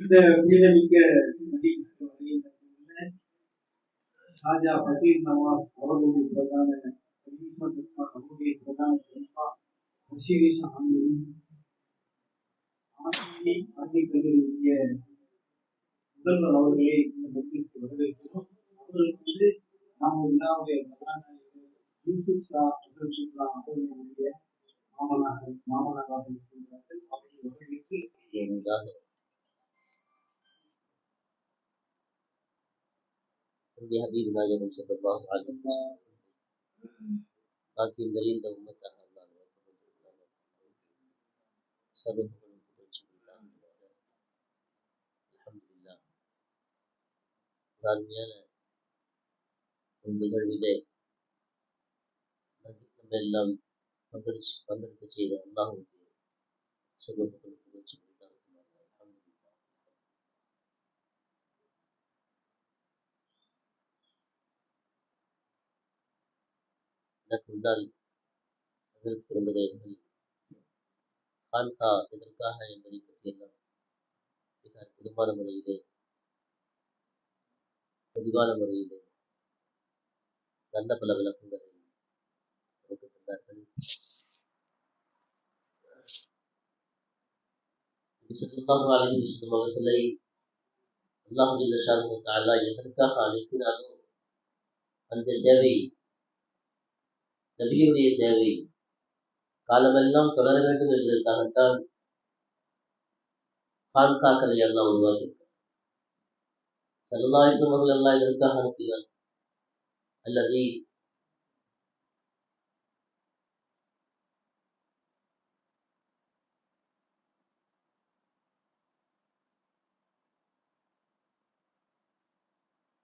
இந்த புனிதமிக்க ராஜா ஃபகீர் நவாஸ் அவர்களுடைய பிரதான அவருடைய பிரதான கல்லூரிய முதல்வர் அவர்களே இந்த மத்தியஸ்க்கு வரவேற்கிறோம். அவர்களுக்கு நாம் விழாவுடைய பிரதான யூசுப் ஷா அவர்களுடைய மாமனாராக இருக்கின்றார்கள். அவர்கள் வரவேற்று حبيبنا يا نبي صلى الله عليه وسلم باقي دليل ده امته الله سبب அல்ஹம்துலில்லாஹ். அருமையான நிகழ்விலே நம்ம எல்லாம் பங்கெடுக்க செய்த அல்லாஹ்வுடைய சபபுகளுக்கு புகழ்ச்சி உண்டாகட்டும். அல்ஹம்துலில்லாஹ். இதற்கு முன்னால் ஹஜ்ரத் குழந்தைகள் கான்கா எதற்காக என்பதை பற்றியெல்லாம் மிக அற்புதமான முறையிலே தெளிவான முறையிலே நல்ல பல விளக்கங்களை நமக்கு தந்தார்கள். ஸல்லல்லாஹு அலைஹி வஸல்லம் அவர்களை அல்லாஹ் ஜல்ல ஷானஹு வ தஆலா எதற்காக அனுப்பினாரோ அந்த சேவை, நபியுடைய சேவை காலமெல்லாம் தொடர வேண்டும் என்பதற்காகத்தான் கான்காக்களை அல்லாஹ் உருவாக்கியிருக்கிறார். ஸல்லல்லாஹு அலைஹி வஸல்லம் அவர்கள் அல்லாஹ் எதற்காக அனுப்பினார்? அல்லது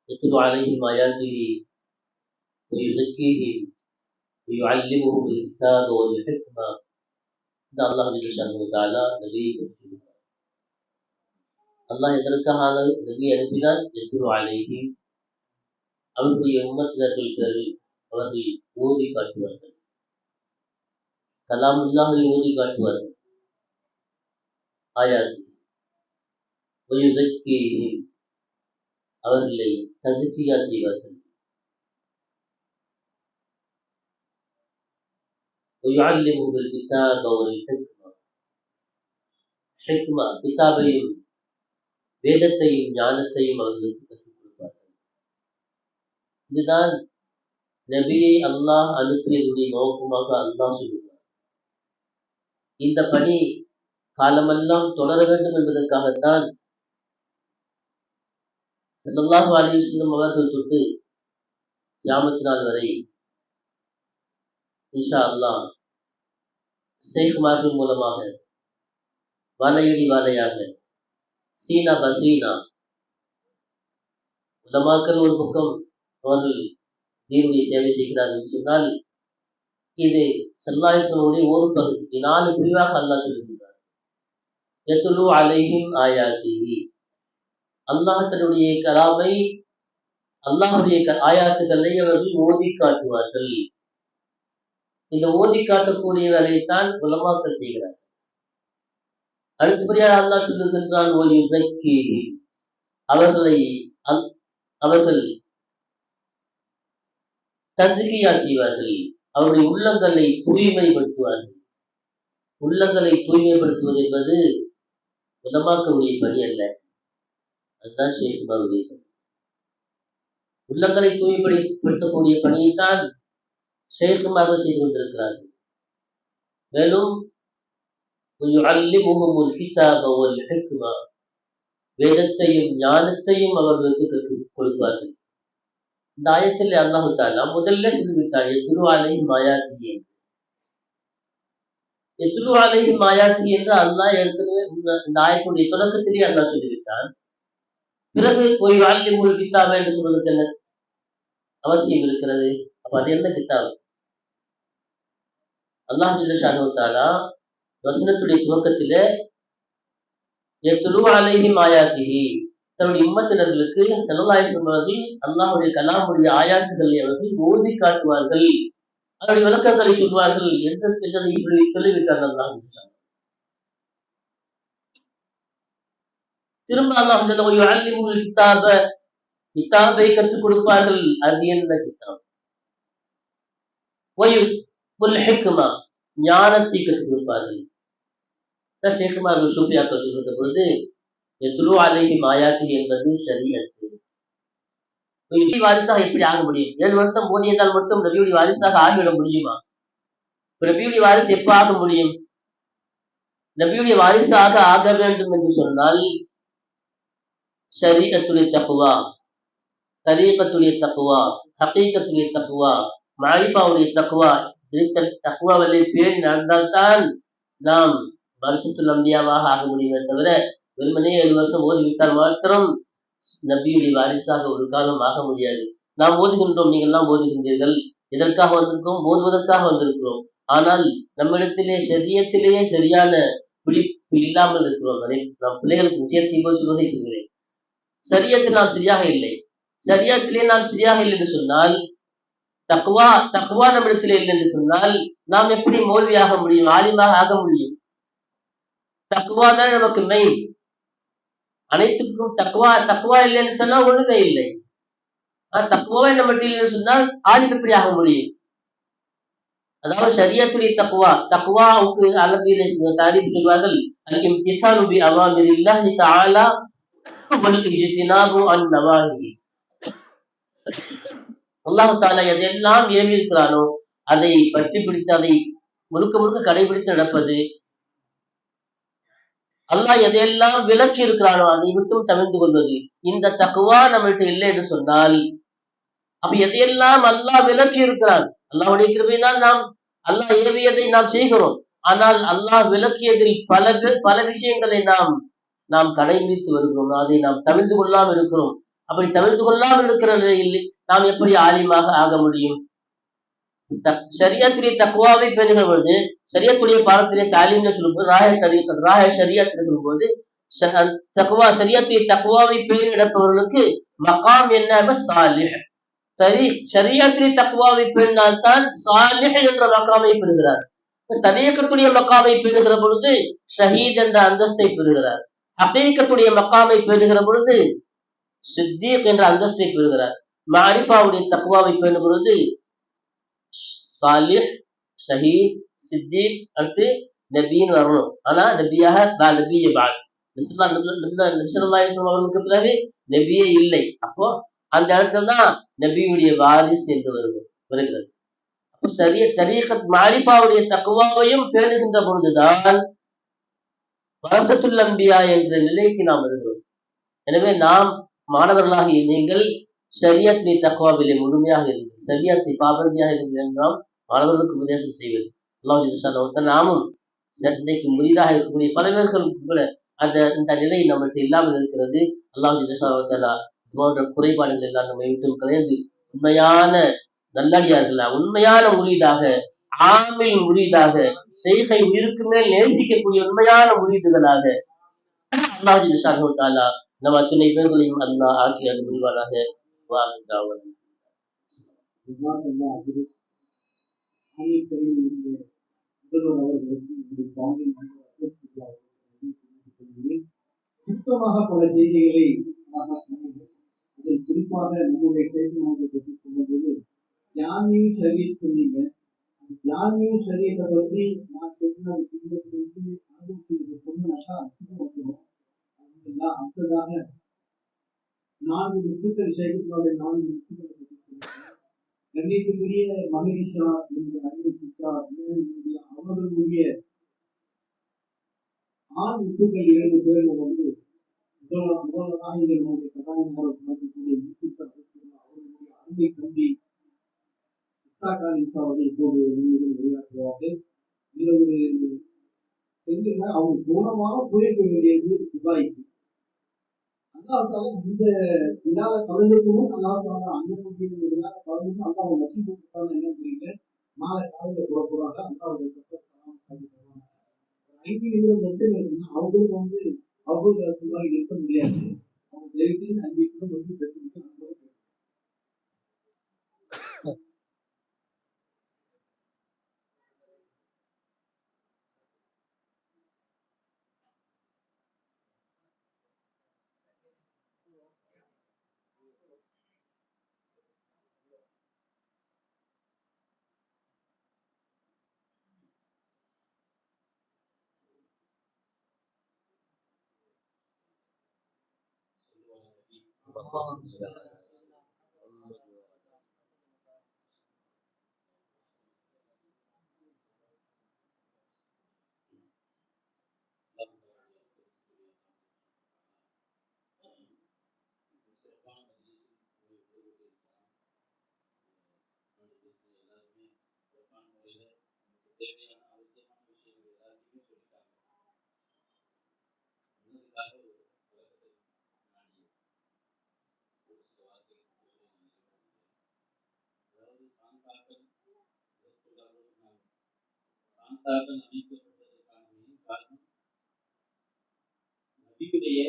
يتلو عليهم آياته ويزكيهم ويعلمهم الكتاب والحكمة. இந்த அல்லாஹ் ஜல்ல ஷானஹு வ தஆலா நபியை பற்றி அல்லாஹ் எதற்காக நபி அனுப்பினார்? யத்லு அலைஹிம், அவருடைய உம்மத்தினர்கள் அவர்கள் ஓதி காட்டுவார்கள், கலாமுல்லாஹை ஓதி காட்டுவார்கள். ஆயாத் வயுஸக்கீஹிம், அவர்களை தஸ்கியா செய்வார்கள். ويعلمهم الكتاب والحكمة, ஹிக்மா கிதாபையும் வேதத்தையும் ஞானத்தையும் அவர்களுக்கு கற்றுக் கொடுப்பார்கள். இதுதான் நபியை அல்லாஹ் அனுப்பியதுடைய நோக்கமாக அல்லாஹ் சொல்லுகிறார். இந்த பணி காலமெல்லாம் தொடர வேண்டும் என்பதற்காகத்தான் ஸல்லல்லாஹு அலைஹி வஸல்லம் அவர்கள் தொட்டு கியாமத் நாள் வரை இன்ஷா அல்லாஹ் ஷேக்மார்கள் மூலமாக வாழையடி வாழையாக சீனா பசீனா உலமாக்கள் ஒரு பக்கம் அவர்கள் தீனுடைய சேவை செய்கிறார்கள் என்று சொன்னால், இது ஸல்லல்லாஹு அலைஹி வஸல்லம் ஒரு பகுதி 4 பிரிவாக அல்லாஹ் சொல்லுகிறார். யத்லு அலைஹிம் ஆயாத்திஹி, அல்லாஹ் தன்னுடைய கலாமை, அல்லாஹ்வுடைய ஆயாத்துக்களை அவர்கள் ஓதி காட்டுவார்கள். இந்த ஓதி காட்டக்கூடிய வேலையைத்தான் உலமாக்கள் செய்கிறார். அடுத்தபடியாக அல்லாஹ் சொல்லுகின்றான், அவர்கள் தஸ்கியா செய்வார்கள், அவருடைய உள்ளங்களை தூய்மைப்படுத்துவார்கள். உள்ளங்களை தூய்மைப்படுத்துவது என்பது உலமாக்களுடைய பணி அல்ல, அதுதான் ஷேக்மாருடைய பணி. உள்ளங்களை தூய்மைப்படுத்தக்கூடிய பணியைத்தான் ஷேக்மார்கள் செய்து கொண்டிருக்கிறார்கள். மேலும் வேதத்தையும் ஞானத்தையும் அவர்களுக்கு கற்றுக் கொடுப்பார்கள். இந்த ஆயத்தில் அல்லாஹ் தஆலா முதல்ல சொல்லிவிட்டார், யத்லு அலைஹிம் ஆயாத்திஹி. யத்லு அலைஹிம் ஆயாத்திஹி என்று அல்லாஹ் ஏற்கனவே இந்த ஆயத்துடைய தொடக்கத்திலேயே அல்லாஹ் சொல்லிவிட்டான். பிறகு யுஅல்லிமுல் கிதாப என்று சொல்வதற்கு என்ன அவசியம் இருக்கிறது? அப்ப அது என்ன கிதாப்? அல்லாஹ் ஜல்ல ஷானஹு வ தஆலா வசனத்துடைய துவக்கத்திலே யத்லு அலைஹிம் ஆயாத்திஹி, தன்னுடைய உம்மத்தினர்களுக்கு ஸல்லல்லாஹு அலைஹி வஸல்லம் அவர்கள் அல்லாஹ்வுடைய கலாமுடைய ஆயாத்துகளை அவர்கள் ஓதி காட்டுவார்கள், அதனுடைய விளக்கங்களை சொல்வார்கள் என்பதை சொல்லிவிட்டார் அல்லாஹ். திரும்ப அல்லாஹ் யுஅல்லிமுல் கிதாப, கிதாபை கற்றுக் கொடுப்பார்கள். அது என்ன கிதாப்? வல் ஹிக்மா, ஞானத்தை கற்றுக் கொடுப்பார்கள். ஷேகுமார்கள் சூஃபியாக்கள் சொல்கிற பொழுது யத்லு அலைஹிம் ஆயாத்திஹி என்பது ஷரீஅத்து. நபி வாரிசாக எப்படி ஆக முடியும்? 7 வருஷம் ஓதியதால் மட்டும் நபியுடைய வாரிசாக ஆகிவிட முடியுமா? நபியுடைய வாரிசு எப்ப ஆக முடியும்? நபியுடைய வாரிசாக ஆக வேண்டும் என்று சொன்னால் ஷரீஅத்துல் தக்வா, தரீகத்துல் தக்வா, ஹகீகத்துல் தக்வா, மாரிஃபாவுடைய தக்வா, தக்வாவை பேணி நடந்தால்தான் நாம் வருஷத்துல் அம்பியாவாக ஆக முடியுமே தவிர வெறுமனே 7 வருஷம் ஓதிவிட்டால் மாத்திரம் நபியுடைய வாரிசாக ஒரு காலம் ஆக முடியாது. நாம் ஓதுகின்றோம், நீங்கள் எல்லாம் ஓதுகின்றீர்கள். எதற்காக வந்திருக்கோம்? ஓதுவதற்காக வந்திருக்கிறோம். ஆனால் நம்மிடத்திலே ஷரியத்திலேயே சரியான பிடிப்பு இல்லாமல் இருக்கிறோம். அதை நாம் பிள்ளைகளுக்கு விஷயம் செய்வோம், சொல்வதை சொல்கிறேன். ஷரியத்தில் நாம் சரியாக இல்லை. ஷரியத்திலே நாம் சரியாக இல்லை என்று சொன்னால், தக்வா தக்வா நம்மிடத்திலே இல்லை என்று சொன்னால் நாம் எப்படி மௌல்வியாக முடியும், ஆலிமாக ஆக முடியும்? தக்வா தான் நமக்கு மெயின். அனைத்துக்கும் தக்வா இல்லைன்னு சொன்னா ஒண்ணுமே இல்லை. தக்வாவை நம்மகிட்ட இல்லைன்னு சொன்னால் ஆலிம் எப்படி ஆக முடியும்? அதாவது ஷரியத்துடைய தக்வாவுக்கு அரபியிலே தாரீஃப் சொல்வார்கள், அல் இம்திசாலு பி அவாமிரில்லாஹி தஆலா வல் இஜ்தினாபு அன் நவாஹி. அல்லாஹ் தஆலா எதெல்லாம் ஏவி இருக்கிறானோ அதை பற்றி பிடித்து அதை முழுக்க முழுக்க கடைபிடித்து நடப்பது, அல்லாஹ் எதையெல்லாம் விலக்கி இருக்கிறானோ அதை விட்டும் தவிர்த்து கொள்வது. இந்த தக்வா நம்மகிட்ட இல்லை என்று சொன்னால், அப்ப எதையெல்லாம் அல்லாஹ் விலக்கி இருக்கிறான், அல்லாஹ்வுடைய கிருபையினால் நாம் அல்லாஹ் ஏவியதை நாம் செய்கிறோம். ஆனால் அல்லாஹ் விலக்கியதில் பல விஷயங்களை நாம் கடைபிடித்து வருகிறோம். அதை நாம் தவிர்த்து கொள்ளாமல் இருக்கிறோம். அப்படி தவிர்த்து கொள்ளாமல் இருக்கிற நிலையில் நாம் எப்படி ஆலிமாக ஆக முடியும்? ஷரியத்துடைய தக்வாவை பேணுகிற பொழுது, ஷரியத்துடைய பாடத்திலே தாலீம்னு சொல்லும்போது, ராய ஷரியத்னு சொல்லும்போது, தக்வா ஷரியத்துடைய தக்வாவை பேணி நடப்பவர்களுக்கு மகாம் என்ன? சாலிஹ். ஷரியத்துடைய தக்வாவை பேணினால்தான் சாலிஹ் என்ற மகாமை பெறுகிறார். தரீகத்துடைய மகாமை பேணுகிற பொழுது ஷஹீத் என்ற அந்தஸ்தை பெறுகிறார். ஹகீகத்துடைய மகாமை பேணுகிற பொழுது சித்தீக் என்ற அந்தஸ்தை பெறுகிறார். மாரிஃபாவுடைய தக்வாவை பேணும் பொழுது சாலிஹ், ஷஹீத், சித்திக், அடுத்து நபின்னு வரணும். ஆனா நபியாக நபிய பால் அவர்களுக்கு பிறகு நபியே இல்லை. அப்போ அந்த இடத்துல தான் நபியுடைய வாரிசு என்று வருகிறது. அப்போ தரீகத் மாரிஃபாவுடைய தக்வாவையும் பேணுகின்ற பொழுதுதான் வரசத்துல் அம்பியா என்ற நிலைக்கு நாம் வருகிறோம். எனவே நாம் மாணவர்களாகிய நீங்கள் ஷரியத்துடைய தக்வாவிலே முழுமையாக இருங்கள், ஷரியத்தை பாபந்தியாக இருங்கள் என்றால் மாணவர்களுக்கு உபதேசம் செய்வது. அல்லாஹ் நாமும் இன்னைக்கு முறிதாக இருக்கக்கூடிய பல பேர்களுக்கு கூட இந்த நிலை நம்மகிட்ட இல்லாமல் இருக்கிறது. அல்லாஹ் போன்ற குறைபாடுகள் எல்லாம் நம்மை விட்டு கலைந்து உண்மையான நல்லடியார்களா, உண்மையான முரீதாக, ஆமில் முரீதாக, செய்கை உயிருக்கு மேல் நேசிக்கக்கூடிய உண்மையான முரீதுகளாக அல்லாஹ் நம் அத்தனை பேர்களையும் அல்லாஹ் ஆக்கி அது முடிவானாக. சுத்தமாக பல செய்திகளை அதில் குறிப்பாக நம்முடைய கேட்கை பற்றி சொல்லும்போது யானையும் ஷரியத் சொன்னீங்க. யானையும் ஷரியத்தை பற்றி நான் சொன்னாக்கா அடுத்ததாக 4 முத்துக்கள் ஷைக்குடைய 4 முத்துக்களை பற்றி சொல்லுங்க. கண்ணியத்துக்குரிய மகிஷா என்ற அறிவிச்சா அவர்களுடைய ஆண் முத்துக்கள் 7 பேர்கள் வந்து முதல்வதாக இங்கே நம்முடைய கதாநாயகக்கூடிய அவர்களுடைய அருமை தம்பி இசாக்காலிசாவை இப்போது விளையாட்டுவார்கள். இதுல ஒரு செஞ்சுன்னா அவங்க போனமாக போயிருக்க வேண்டியது துபாய்க்கு. அல்லாஹ் இந்த விழாவை கலந்துக்கணும், அல்லாஹ் அண்ணனுடைய விழாவை கலந்துக்கணும், அல்லாஹ் நசீபு கொடுத்தாலும் என்ன தெரியல. நாளை காலையில போட போறாங்க. அல்லாவுடைய 5 நிமிடம் மட்டும் இருக்குன்னா அவங்களுக்கு வந்து அவங்க சும்மா இருக்க முடியாது. அவங்க தயவு செய்து 5 நிமிடம் வந்து பேசிட்டு நபியுடைய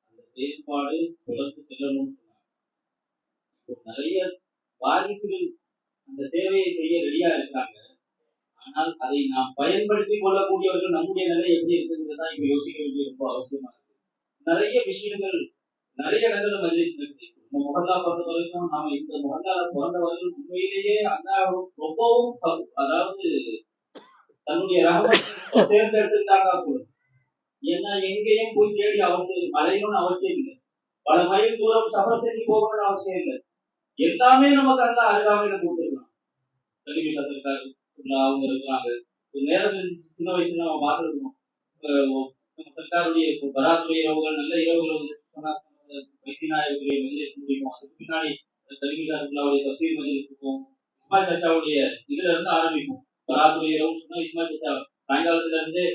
அந்த செயல்பாடு தொடர்ந்து செல்லணும். நிறைய வாரிசுகள் அந்த சேவையை செய்ய ரெடியா இருக்காங்க. ஆனால் அதை நாம் பயன்படுத்திக் கொள்ளக்கூடியவர்கள் நம்முடைய நிலை எப்படி இருக்குங்கிறதா இப்ப யோசிக்க வேண்டிய ரொம்ப அவசியமா இருக்கு. நிறைய விஷயங்கள் நிறைய இடங்கள்ல மஜ்லிஸ் இருக்கு. நம்ம முகல்லா பொறுத்த வரைக்கும் நாம இந்த முகல்லால பிறந்தவர்கள் உண்மையிலேயே அந்த ரொம்பவும் அதாவது தன்னுடைய ரகமத்தை தேர்ந்தெடுத்துட்டாங்க சொல்லுங்க. ஏன்னா எங்கேயும் போய் தேடி அவசியம் அலையணும்னு அவசியம் இல்லை. பல மைல் தூரம் சபர் செஞ்சு போகணும்னு அவசியம் இல்லை. எல்லாமே நமக்கு அந்த அருகாமையில கொடுத்துருக்கலாம். டெலிவிஷன் இருக்காரு, அவங்க இருக்கிறாங்க. நேரத்தில் சின்ன வயசுல நம்ம பார்த்துருக்கோம். சர்க்காருடைய பராத்துடைய இரவுகள் நல்ல இரவுகள் வைசிநாயகருடைய மஜ்லிஸ் முடிக்கும். அதுக்கு பின்னாடி டெலிவிஷனுடைய தஃசீர் மஜ்லிஸ் இருக்கும். இஸ்மாயில் சச்சாவுடைய இதுல இருந்து ஆரம்பிக்கும். பராத்துடைய இரவு சொன்னா இஸ்மாயில் சச்சா சாயங்காலத்துல இருந்து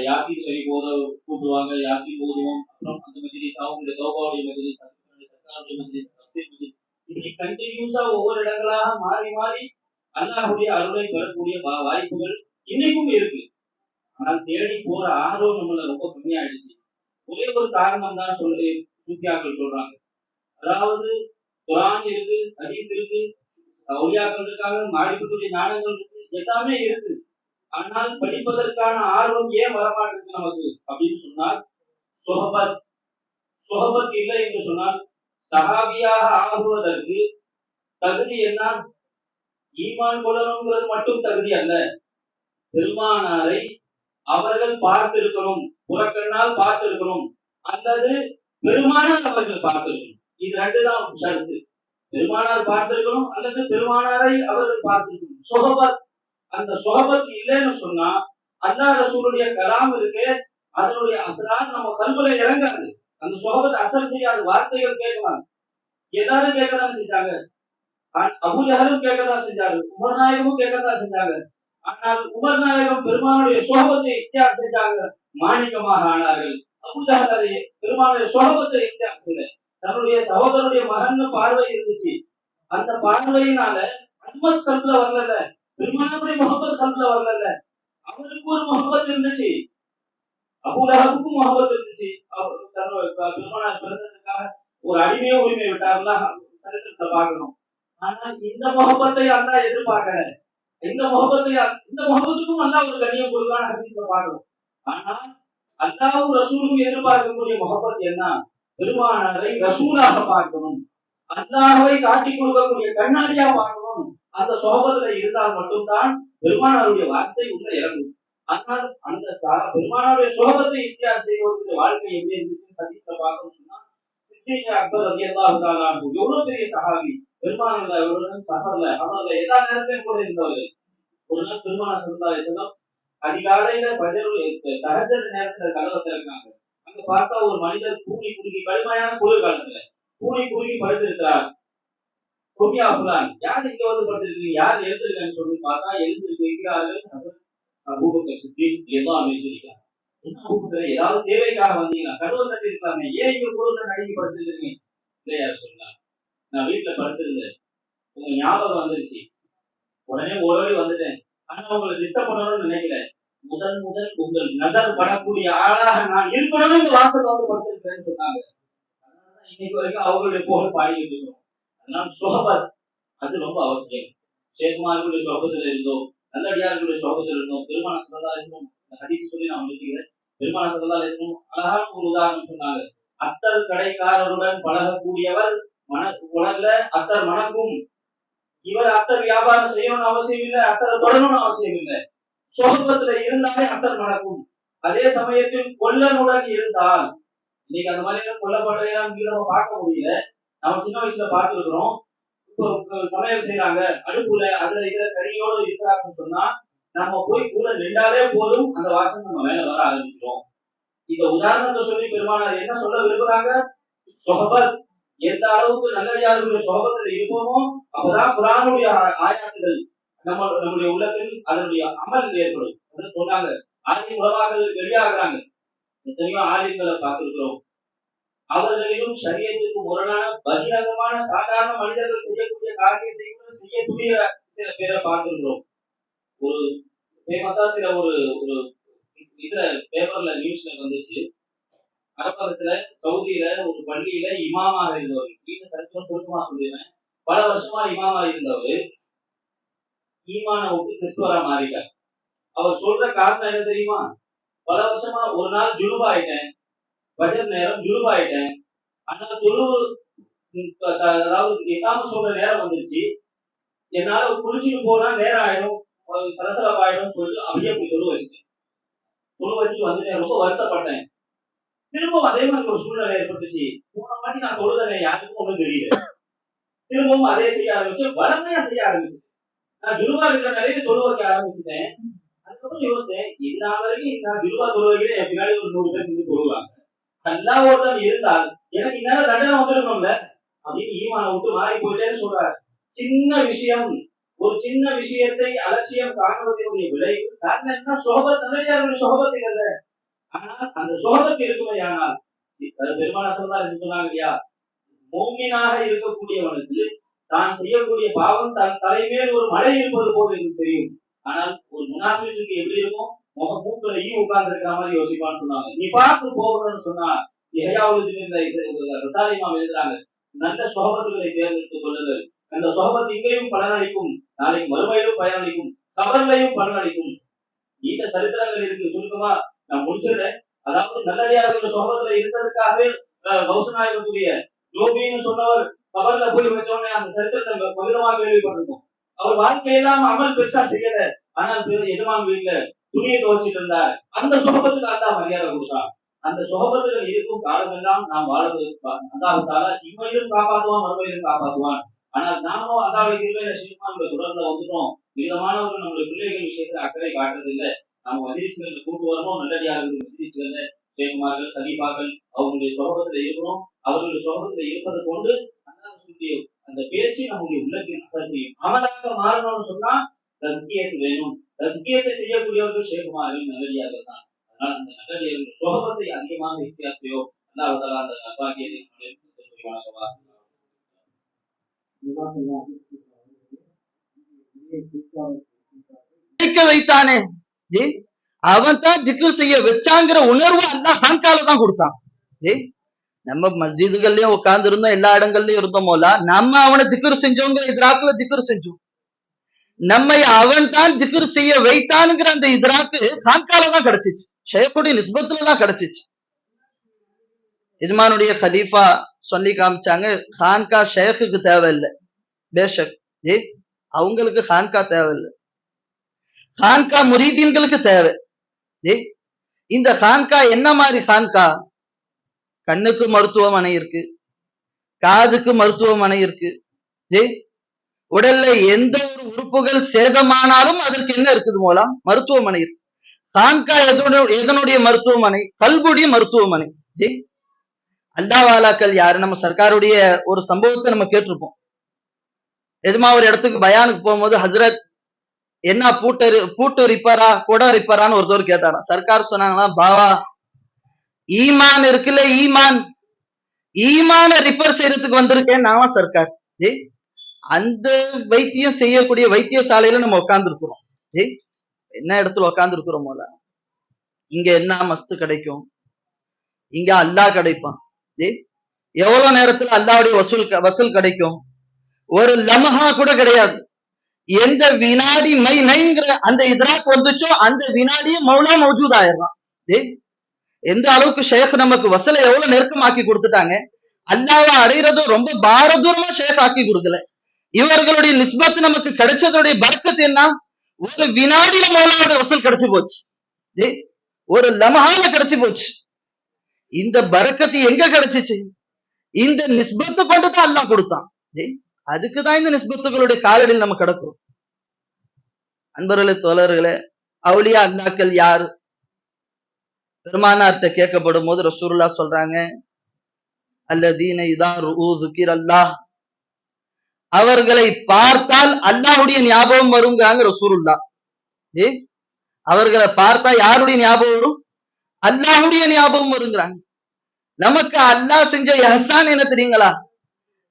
யாசின் சரி போத கூப்பிடுவாங்க. யாசின் போதுவோம். அப்புறம் அந்த மஜ்லிஸ் அவங்களுடைய தௌபாவுடைய மஜ்லிஸ், சர்க்காருடைய மஜ்லிஸ், தஃசீர் மஜ்லிஸ், இப்படி கண்டினியூஸா ஒவ்வொரு இடங்களாக மாறி மாறி அல்லாஹ்வுடைய அருளை பெறக்கூடிய வாய்ப்புகள் இன்னைக்கும் இருக்கு. ஆனால் தேடி போற ஆர்வம் நம்மள ரொம்ப கம்மியாயிடுச்சு. ஒரே ஒரு காரணம் தான் சொல்லி சூஃபியாக்கள் சொல்றாங்க. அதாவது குர்ஆன் இருக்கு, ஹதீஸ் இருக்கு, அவுலியாக்கள் இருக்காங்க, மாரிஃபத்துடைய ஞானங்கள் இருக்கு, எல்லாமே இருக்கு. ஆனால் படிப்பதற்கான ஆர்வம் ஏன் வரமாட்டேங்குது நமக்கு அப்படின்னு சொன்னால் சுஹபத் இல்லை என்று சொன்னால் சஹாபியாக ஆகுவதற்கு தகுதி என்ன? ஈமான் கொள்ளணுங்கிறது மட்டும் தகுதி அல்ல. பெருமானாரை அவர்கள் பார்த்திருக்கணும், புறக்கண்ணால் பார்த்திருக்கணும், அல்லது பெருமானார் அவர்கள் பார்த்திருக்கணும். இது ரெண்டு தான் ஷரத்து. பெருமானார் பார்த்திருக்கணும் அல்லது பெருமானாரை அவர்கள் பார்த்திருக்கணும். சுஹபத், அந்த சுஹபத் இல்லைன்னு சொன்னா அல்லாஹ் ரசூலுடைய கலாம் இருக்கு, அதனுடைய அசரார் நம்ம கல்வில இறங்காது. அந்த சுஹபத் அசர் செய்யாத வார்த்தைகள் கேட்கலாம். எல்லாரும் கேட்கதான் செஞ்சாங்க. அபூ ஜஹலும் கேட்கதான் செஞ்சாரு, உமர் நாயகமும் கேட்கதான் செஞ்சாங்க. ஆனால் உமர் நாயகம் பெருமானுடைய சுஹபத்தை இக்தியார் செஞ்சாங்க, மாணிக்கமாக ஆனார்கள். அபூ ஜஹல் அதை பெருமானுடைய சுஹபத்தை இக்தியார் செய்யல. தன்னுடைய சகோதரனுடைய மகன் பார்வை இருந்துச்சு. அந்த பார்வையினால அஸ்மத் கல்புல வரல, பெருமானுடைய முகமது கல்புல வரல. அவருக்கு ஒரு முகமது இருந்துச்சு, அபூ லஹபுக்கும் முகமது இருந்துச்சு. பெருமானார் பிறந்ததுக்காக ஒரு அடிமையை உரிமை விட்டார்ல, சரித்திரத்தை பார்க்கணும். ஆனால் இந்த முகப்பத்தை அல்லாஹ் எதிர்பார்க்கல. இந்த முகப்பத்துக்கும் அல்லாஹ் ஒரு கண்ணியம் கொடுக்கான ஹதீஸ்ல பார்க்கணும். ஆனால் அல்லாஹ்வும் ரசூலும் எதிர்பார்க்கக்கூடிய முகப்பத் என்ன? பெருமானாரை ரசூலாக பார்க்கணும், அல்லாஹ்வை காட்டி கொடுக்கக்கூடிய கண்ணாடியா பார்க்கணும். அந்த சுஹபத்துல இருந்தால் மட்டும்தான் பெருமானாருடைய வார்த்தை உள்ள இறங்கும். ஆனால் அந்த பெருமானாருடைய சுஹபத்தை இத்தியார் செய்வதற்கு வாழ்க்கை எப்படி இருந்துச்சுன்னு ஹதீஸ்ல பார்க்கணும் சொன்னா, சித்திக் அக்பர் ரலியல்லாஹு தஆலா அன்ஹு எவ்வளவு பெரிய சஹாபி. பெருமானார் அவருடன் சஹர்ல அவர்ல எல்லா நேரத்திலும் கூட இருந்தவர்கள். ஒரு நாள் பெருமானார் ஸல்லல்லாஹு அலைஹி வஸல்லம் அதிகாலையில தஹஜ்ஜுத் நேரத்துல கதவை திறக்கிறாங்க. அங்க பார்த்தா ஒரு மனிதர் கூனி குறுகி, கடுமையான குளிர் காலத்துல கூனி குறுகி படுத்திருக்கிறார். குமியா புலான், யார் இங்க வந்து படுத்திருக்கீங்க, யார் எழுந்திருக்கன்னு சொல்லி பார்த்தா எழுந்திருக்கிறார்கள் அபூபக்கர் சித்திக் ரலியல்லாஹு அன்ஹு. என்ன அபூபக்கர், ஏதாவது தேவைக்காக வந்தீங்களா? கதவை தட்டி இருக்கலாமே, ஏன் இங்க குளிர்ல நடுங்கி படுத்திருக்கீங்க? இல்லையா சொன்னார், நான் வீட்டுல படுத்திருந்தேன், உங்க ஞாபகம் வந்துருச்சு, உடனே ஓடி வந்துட்டேன். ஆனா உங்களை டிஸ்டர்ப் பண்ணணும்னு நினைக்கல. முதல் உங்கள் நசர் படக்கூடிய ஆளாக நான் இருக்கணும்னு இந்த வாசல் வந்து படுத்திருக்கிறேன்னு சொன்னாங்க. அதனாலதான் இன்னைக்கு வரைக்கும் அவங்களுடைய புகழ் பாடிக்கிட்டு இருக்கோம். அதனால சுஹபத் அது ரொம்ப அவசியம். ஷேகுமார்களுடைய சுஹபத்துல இருந்தோம், நல்லடியார்களுடைய சுஹபத்துல இருந்தோம். பெருமானார் ஸல்லல்லாஹு அலைஹி வஸல்லம் ஹதீஸ் சொல்லி நான் முடிக்கிறேன். பெருமானார் ஸல்லல்லாஹு அலைஹி வஸல்லம் அழகான ஒரு உதாரணம் சொன்னாங்க. அத்தர் கடைக்காரருடன் பழகக்கூடியவர் உலகில அத்தர் மணக்கும். இவர் அத்தர் வியாபாரம் செய்யணும்னு அவசியம் இல்லை, அத்தர் தொடரணும்னு அவசியம் இல்லை. சுஹபத்துல இருந்தாலே அத்தர் மணக்கும். அதே சமயத்தில் கொல்லனுடன் இருந்தால், இன்னைக்கு அந்த மாதிரி கொல்லப்படுறதெல்லாம் நம்ம பார்க்க முடியல. நம்ம சின்ன வயசுல பார்த்துருக்கிறோம். இப்போ சமையல் செய்யறாங்க, அடுப்புல அதுல இதுல கறியோடு இருக்கிறாங்கன்னு சொன்னா நம்ம போய் கூட நின்றாலே போதும் அந்த வாசனை நம்ம மேல வர ஆரம்பிச்சிடும். இந்த உதாரணத்தை சொல்லி பெருமானார் என்ன சொல்ல விரும்புறாங்க? சொஹபத், எந்த அளவுக்கு நல்லடியார்களுடைய சொஹபத்துல இருப்போமோ அப்பதான் குர்ஆனுடைய ஆயாத்துகள் நம்முடைய உள்ளத்தில் அதனுடைய அமல் ஏற்படும். அதை சொன்னாங்க. ஆலிம் உலமாக்கள் வெளியாகிறாங்க. எத்தனையோ ஆலிம்களை பார்த்திருக்கிறோம். அவர்களிலும் ஷரியத்துக்கு முரணான பகிரங்கமான சாதாரண மனிதர்கள் செய்யக்கூடிய காரியத்தை கூட செய்யக்கூடிய சில பேரை பார்த்திருக்கிறோம். ஒரு ஃபேமஸா சில ஒரு இதுல பேப்பர்ல நியூஸ்ல வந்துச்சு. அரபகத்துல சவுதியில ஒரு பள்ளியில இமாமாக இருந்தவர், வீட்டு சரித்திரம் சுருக்கமா சொல்லிடுறேன். பல வருஷமா இமாமா இருந்தவர் ஈமான விட்டு கிறிஸ்துவரா மாறிட்டார். அவர் சொல்ற காரணம் என்ன தெரியுமா? பல வருஷமா ஒரு நாள் ஜுனுபா ஆயிட்டேன், பஜர் நேரம் ஜுனுபா ஆயிட்டேன், ஆனா அதாவது இகாம சொல்ற நேரம் வந்துருச்சு, என்னால குளிச்சுட்டு போனா நேரம் ஆயிடும், சலசலப்பாயிடும் சொல்லிட்டு அப்படியே போய் தொழு வச்சுட்டேன். தொழு வச்சுட்டு வந்துட்டேன், ரொம்ப வருத்தப்பட்டேன். திரும்பவும் அதே மாதிரி ஒரு சூழ்நிலை ஏற்பட்டுச்சு. போன மாட்டி நான் தொழுதனை யாருக்கும் ஒன்றும் தெரியல. திரும்பவும் அதே செய்ய ஆரம்பிச்சு, வளமையா செய்ய ஆரம்பிச்சு. நான் ஜுனுபா இருக்கிற நிலையில தொழு வைக்க ஆரம்பிச்சுட்டேன். அதுக்கப்புறம் யோசிச்சேன், எல்லா வரைக்கும் நான் ஜுனுபா தொழு வைக்கிறேன், என் பின்னாடி ஒரு 100 பேர் நின்று தொழுவாங்க. நல்லா ஒருத்தன் இருந்தால் எனக்கு இந்நேரம் தண்டனை வந்துருக்கணும்ல அப்படின்னு ஈமான விட்டு மாறி போயிட்டேன்னு சொல்றாரு. சின்ன விஷயம், ஒரு சின்ன விஷயத்தை அலட்சியம் காணுவதனுடைய விளைவு காரணம் என்ன? சோபத், நல்லடியாருடைய சோபத்தில் அல்ல. ஆனால் அந்த சோபத்து இருக்குமே. ஆனால் பெருமான சொன்னாங்க இல்லையா, மோமினாக இருக்கக்கூடியவனுக்கு தான் செய்யக்கூடிய பாவம் தன் தலைமேல் ஒரு மழை இருப்பது போல எனக்கு தெரியும். ஆனால் ஒரு முனாஃபிக்கு எப்படி இருக்கும்? மூக்களையும் உட்கார்ந்து இருக்கிற மாதிரி யோசிப்பான்னு சொன்னாங்க. நீ பார்த்து போகணும்னு சொன்னா எழுதுறாங்க, நல்ல சோபத்துகளை தேர்ந்தெடுத்துக் கொள்ளுங்கள். அந்த சோபத்து இங்கேயும் பலனளிக்கும், நாளைக்கு மறுமையிலும் பயனளிக்கும், கபர்லையும் பலனளிக்கும். நீண்ட சரித்திரங்கள் இருக்கு. சுருக்கமா நான் முடிச்சிடுறேன். அதாவது நல்லடியார்கள் சோபத்துல இருந்ததுக்காகவே கௌசநாயகத்துடைய லோபின்னு சொன்னவர் கபர்ல போய் வச்சோடனே அந்த சரித்திரத்தை கொஞ்சமாக கேள்விப்பட்டிருக்கோம். அவர் வாழ்க்கையெல்லாம் அமல் பெருசா செய்யல, ஆனால் எஜமான் வீட்டுல துணியை துவச்சிட்டு இருந்தார். அந்த சுகபத்துக்கு அல்லாஹ் மரியாதை கொடுத்தான். அந்த சுகபத்துகள் இருக்கும் காலமெல்லாம் நாம் வாழ்வது அல்லாஹ்வுத்தாலா இம்மையிலும் காப்பாற்றுவான், மறுமையிலும் காப்பாற்றுவான். ஆனால் நாமும் அல்லாஹ்வுடைய கிருபையில ஷைத்தானுடைய தொடர்புல வந்துட்டோம். விதமானவர்கள் நம்முடைய பிள்ளைகள் விஷயத்துல அக்கறை காட்டுறது இல்லை. நம்ம மஜ்லிஸ்கள்ல கூட்டு வரணும், நல்லடியார்கள் மஜ்லிஸ்கள்ல ஷேகுமார்கள், சலீஃபாக்கள் அவங்களுடைய சுகபத்துல இருக்கணும். அவர்களுடைய சுகபத்துல இருப்பதை கொண்டு அல்லாஹ்வுடைய அந்த பேச்சு நம்முடைய உள்ளத்தின் அசர் செய்யும். அமலாக மாறணும்னு சொன்னா தஸ்கியத் வேணும். தஸ்கியத்தை செய்யக்கூடியவர்கள் ஷேகுமார்கள், நல்லடியார்கள் தான். அதனால அந்த நல்லடியார்கள் சுகபத்தை அதிகமாக வித்தியாசத்தையோ அல்லாஹ் தஆலா அந்த நற்பாக்கியத்தை வைத்தானே ஜி, அவன் தான் திக்ர் செய்ய வச்சாங்கிற உணர்வு அல்லாஹ் ஹான்கால தான் கொடுத்தான். ஜி, நம்ம மஸ்ஜிதுகள்லயும் உட்கார்ந்து இருந்தோம், எல்லா இடங்கள்லயும் இருந்தோமோல, நம்ம அவனை திக்ர் செஞ்சோங்கிற இத்ராக்குல திக்ர் செஞ்சோம். நம்மை அவன் தான் திக்ர் செய்ய வைத்தானுங்கிற அந்த இத்ராக்கு ஹான்கால தான் கிடைச்சிச்சு, ஷேக்குடைய நிஸ்பத்துல தான் கிடைச்சிச்சு. எஜமானுடைய கலீஃபா சொல்லி காமிச்சாங்க, ஹான்கா ஷேக்குக்கு தேவையில்லை. பேஷக் ஜி, அவங்களுக்கு ஹான்கா தேவையில்லை, ஹான்கா முரீதீன்களுக்கு தேவை. இந்த ஹான்கா என்ன மாதிரி ஹான்கா? கண்ணுக்கு மருத்துவமனை இருக்கு, காதுக்கு மருத்துவமனை இருக்கு. உடல்ல எந்த ஒரு உறுப்புகள் சேதமானாலும் அதற்கு என்ன இருக்குது மூலம்? மருத்துவமனை இருக்கு. ஹான்கா எதனுடைய மருத்துவமனை? கல்புடைய மருத்துவமனை. அல்லாஹ்வாலாக்கள் யாரு? நம்ம சர்க்காருடைய ஒரு சம்பவத்தை நம்ம கேட்டிருப்போம். எஜமா ஒரு இடத்துக்கு பயானுக்கு போகும்போது, ஹசரத் என்ன பூட்டு ரிப்பரா குடம் ரிப்பரான்னு ஒருத்தர் கேட்டாரா. சர்க்கார் சொன்னாங்களா, பாவா ஈமான் இருக்குல்ல, ஈமான ரிப்பேர் செய்யறதுக்கு வந்திருக்கேன் நான் சர்க்கார். அந்த வைத்தியம் செய்யக்கூடிய வைத்தியசாலையில நம்ம உட்கார்ந்து இருக்கிறோம். என்ன இடத்துல உட்கார்ந்து இருக்கிறோம்? இங்க என்ன மஸ்து கிடைக்கும்? இங்க அல்லாஹ் கிடைப்பான். எவ்வளவு நேரத்துல அல்லாஹ்வுடைய வசூல் கிடைக்கும்? ஒரு லமஹா கூட கிடையாது. எந்த வினாடி மை நைங்கிற அந்த இத்ராக் வந்துச்சோ அந்த வினாடியே மௌலா மௌஜூத் ஆயிடுறான். எந்த அளவுக்கு ஷேக் நமக்கு வசலை எவ்வளவு நெருக்கமாக்கி கொடுத்துட்டாங்க. அல்லாஹ்வை அடையிறதோ ரொம்ப பாரதூரமா ஷேக் ஆக்கி கொடுக்கல. இவர்களுடைய நிஸ்பத் நமக்கு கிடைச்சதுடைய பரக்கத்து என்ன? ஒரு வினாடியில மௌலாவோட வசூல் கிடைச்சு போச்சு, ஒரு லமஹால கிடைச்சு போச்சு. இந்த பரக்கத்து எங்க கிடைச்சிச்சு? இந்த நிஸ்பத்தை கொண்டு தான் அல்லாஹ் கொடுத்தான். அதுக்குதான் இந்த நிஸ்பத்துகளுடைய காலடியில் நம்ம கிடக்கும். அன்பர்களே, தோழர்களே, அவுலியா அல்லாக்கள் யாரு? பெருமானார்ட்ட கேட்கப்படும் போது ரசூலுல்லாஹ் சொல்றாங்க, அல்லதீன இதா ருஊ ذுகிரல்லாஹ், அவர்களை பார்த்தால் அல்லாஹ்வுடைய ஞாபகம் வருங்கிறாங்க ரசூலுல்லாஹ். அவர்களை பார்த்தா யாருடைய ஞாபகம் வரும்? அல்லாஹ்வுடைய ஞாபகம் வருங்கிறாங்க. நமக்கு அல்லாஹ் செஞ்ச இஹ்சான் என்ன தெரியுங்களா?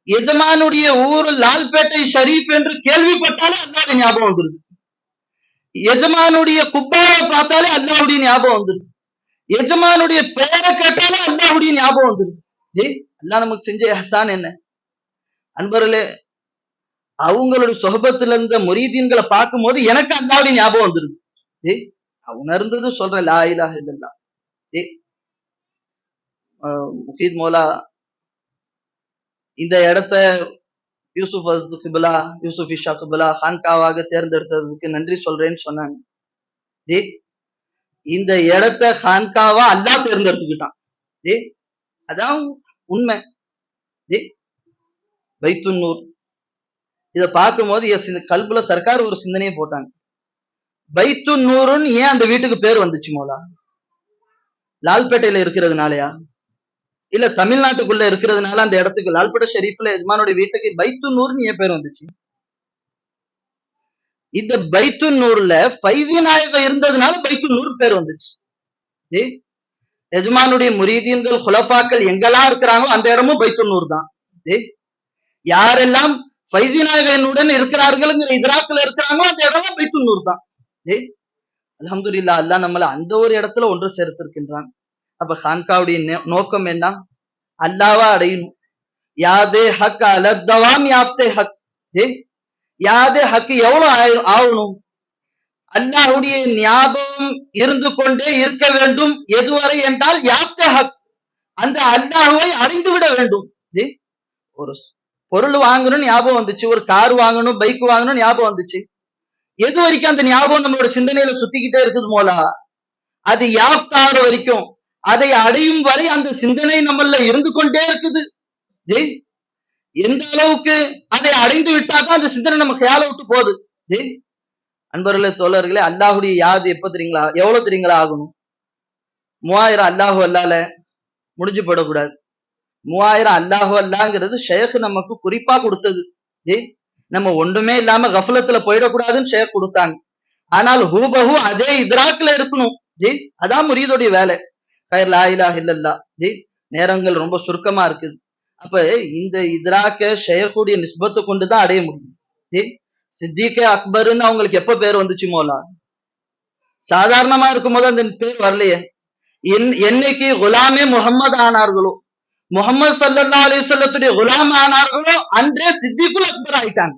எஜமானுடைய ஊரு லால்பேட்டை ஷரீப் என்று கேள்விப்பட்டாலே அல்லாஹ்வுடைய ஞாபகம் வந்துருது. எஜமானுடைய குப்பாவை பார்த்தாலே அல்லாஹ்வுடைய ஞாபகம் வந்துருது. எஜமானுடைய பெயரை கேட்டாலே அல்லாஹ்வுடைய ஞாபகம் வந்துருது. அல்லாஹ் நமக்கு செஞ்ச இஹ்சான் என்ன? அன்பர்களே, அவங்களுடைய சொஹபத்துல இருந்த முரீதீன்களை பார்க்கும் போது எனக்கு அல்லாஹ்வுடைய ஞாபகம் வந்துருது. உணர்ந்தது சொல்றேன், லா இலாஹ இல்லல்லாஹ். முஹீத் மௌலா இந்த இடத்த யூசுப் அஸ்து கிபிலா, யூசுப் இஷா கிபிலா ஹான்காவாக தேர்ந்தெடுத்ததுக்கு நன்றி சொல்றேன்னு சொன்னாங்க. இந்த இடத்த ஹான்காவா அல்லாஹ் தேர்ந்தெடுத்துக்கிட்டான். அதான் உண்மை. பைத்துன்னூர் இத பார்க்கும் போது கல்புல சர்க்கார் ஒரு சிந்தனையை போட்டாங்க. பைத்துன்னூருன்னு ஏன் அந்த வீட்டுக்கு பேர் வந்துச்சு மோலா? லால்பேட்டையில இருக்கிறதுனாலயா, இல்ல தமிழ்நாட்டுக்குள்ள இருக்கிறதுனால அந்த இடத்துக்கு லால்பேட்டை ஷெரீஃப்ல எஜமானுடைய வீட்டுக்கு பைத்துன்னூர்னு ஏன் பேர் வந்துச்சு? இந்த பைத்துன்னூர்ல ஃபைசி நாயகம் இருந்ததுனால பைத்துன்னூர் பேர் வந்துச்சு. எஜமானுடைய முரீதீன்கள் குலஃபாக்கள் எங்கெல்லாம் இருக்கிறாங்களோ அந்த இடமும் பைத்துன்னூர் தான். யாரெல்லாம் ஃபைசி நாயகனுடன் இருக்கிறார்கள்ங்கிற இதராக்கள் இருக்கிறாங்களோ அந்த இடமும் பைத்துன்னூர் தான். அல்ஹம்துலில்லாஹ், அல்லாஹ் நம்மள அந்த ஒரு இடத்துல ஒன்று சேர்த்திருக்கின்றான். அப்ப ஹான்காவுடைய நோக்கம் என்ன? அல்லாவா அடையணும். யாதே ஹக் அலத்தவாம் யாஃப்தே ஹக். யாதே ஹக் எவ்வளவு ஆகணும்? அல்லாஹ்வுடைய ஞாபகம் இருந்து கொண்டே இருக்க வேண்டும். எதுவரை என்றால் யாஃப்தே ஹக், அந்த அல்லாஹ்வை அடைந்து விட வேண்டும். ஒரு பொருள் வாங்கணும்னு ஞாபகம் வந்துச்சு, ஒரு கார் வாங்கணும், பைக் வாங்கணும் ஞாபகம் வந்துச்சு. எது வரைக்கும் அந்த ஞாபகம் நம்மளோட சிந்தனையில சுத்திக்கிட்டே இருக்குது மோலா? அது யாப்தார வரைக்கும், அதை அடையும் வரை அந்த சிந்தனை நம்மள இருந்து கொண்டே இருக்குது. எந்த அளவுக்கு அதை அடைந்து விட்டாதான் அந்த சிந்தனை நம்ம கையால விட்டு போகுது. அன்பர்களே, தோழர்களே, அல்லாஹுடைய யாது எப்ப தெரியுங்களா, எவ்வளவு தெரியுங்களா ஆகணும்? 3000 அல்லாஹு அல்லால முடிஞ்சு போடக்கூடாது. 3000 அல்லாஹு அல்லாங்கிறது ஷேக் நமக்கு குறிப்பா கொடுத்தது. நம்ம ஒன்றுமே இல்லாம கஃபலத்துல போயிடக்கூடாதுன்னு ஷேக் கொடுத்தாங்க. ஆனால் ஹூபஹு அதே இத்ராக்ல இருக்கணும். அதான் முரீதுடைய வேலை. லா இலாஹ இல்லல்லாஹ். நேரங்கள் ரொம்ப சுருக்கமா இருக்குது. அப்ப இந்த இத்ராக்க ஷேக்குடைய நிஸ்பத்தை கொண்டுதான் அடைய முடியும். சித்திகே அக்பர்னு அவங்களுக்கு எப்ப பேர் வந்துச்சு மோலா? சாதாரணமா இருக்கும் போது அந்த பேர் வரலையே. என்னைக்கு குலாமே முகம்மது ஆனார்களோ, முகமது ஸல்லல்லாஹு அலைஹி வஸல்லத்துடைய குலாம் ஆனார்களோ, அன்றே சித்திகுல் அக்பர் ஆயிட்டாங்க.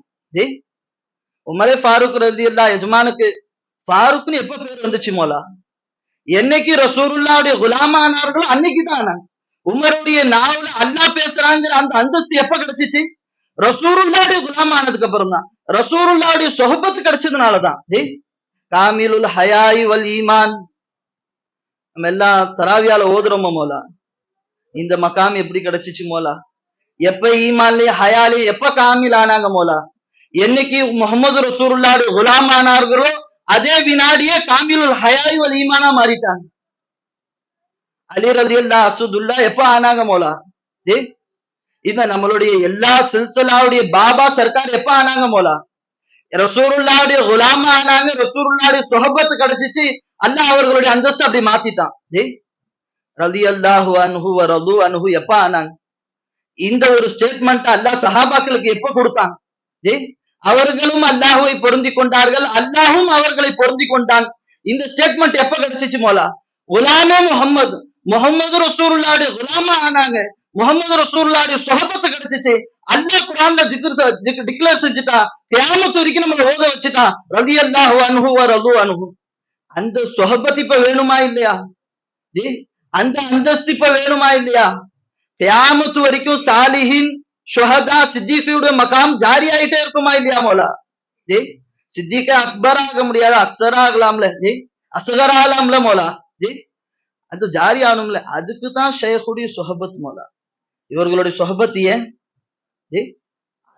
உமரே ஃபாரூக் ரலியல்லாஹு எஜமானுக்கு ஃபாரூக்னு எப்ப பேர் வந்துச்சு மோலா? என்னைக்கு ரசூலுல்லாஹ்வுடைய குலாம் ஆனார்களோ அன்னைக்குதான் ஆனாங்க. உமருடைய நாவல அல்லாஹ் பேசுறாங்கிற அந்த அந்தஸ்து எப்ப கிடைச்சிச்சு? ரசூலுல்லாஹ்வுடைய குலாம் ஆனதுக்கு அப்புறம் தான். ரசூலுல்லாஹ்வுடைய சொஹபத் கிடைச்சதுனாலதான். காமிலுல் ஹயாயி வல் ஈமான் நம்ம எல்லாம் தராவியால ஓதுறோமா மோலா? இந்த மகாம் எப்படி கிடைச்சிச்சு மோலா? எப்ப ஈமான்லயே ஹயாலே எப்ப காமில் ஆனாங்க மோலா? என்னைக்கு முகமது ரசூலுல்லாஹ்வுடைய குலாம் ஆனார்களோ அதே வினாடியே காமிலுல் ஹயாய் வல் ஈமானா மாறிட்டாங்க. அலி ரலியல்லாஹு அஸ்ஸதுல்லா எப்ப ஆனாங்க மோலா? இந்த நம்மளுடைய எல்லா சில்சிலாவுடைய பாபா சர்க்கார் எப்ப ஆனாங்க மோலா? ரசூலுல்லாஹ்வுடைய குலாமா ஆனாங்க. ரசூலுல்லாஹ்வுடைய சொஹபத் கிடைச்சிச்சு. அல்லாஹ் அவர்களுடைய அந்தஸ்து அப்படி மாத்திட்டான். ரலியல்லாஹு அன்ஹு வ ரது அன்ஹு எப்ப ஆனாங்க? இந்த ஒரு ஸ்டேட்மெண்ட் அல்லாஹ் சஹாபாக்களுக்கு எப்ப கொடுத்தாங்க? அவர்களும் அல்லாஹுவை பொருந்தி கொண்டார்கள், அல்லாஹும் அவர்களை பொருந்தி கொண்டான். இந்த ஸ்டேட்மெண்ட் எப்ப கிடைச்சிச்சு மோலா? குலாமே முஹம்மது, முஹம்மது ரசூலுல்லாஹ்வுடைய குலாமா ஆனாங்க. முஹம்மது ரசூலுல்லாஹ்வுடைய சொஹபத் கிடைச்சிச்சு. அல்லாஹ் குர்ஆன்ல டிக்ளேர் செஞ்சுட்டா, கியாமத் வரைக்கும் நம்மள ஓத வச்சுட்டான். ரலியல்லாஹு அன்ஹு வ ரது அன்ஹு. அந்த சொஹபத் இப்ப வேணுமா இல்லையா? அந்த அந்தஸ்து இப்ப வேணுமா இல்லையா? கியாமத் வரைக்கும் சாலிஹின், ஷுஹதா, சித்திகியுடைய மகாம் ஜாரி ஆயிட்டே இருக்குமா இல்லையா மோலா? சித்திக அக்பர் ஆக முடியாது, அக்ஸர் ஆகலாம்ல, அஸ்கர் ஆகலாம்ல மோலா. அது ஜாரி ஆகணும்ல. அதுக்குதான் ஷேக்குடைய சொஹபத் மோலா. இவர்களுடைய சொஹபத்திய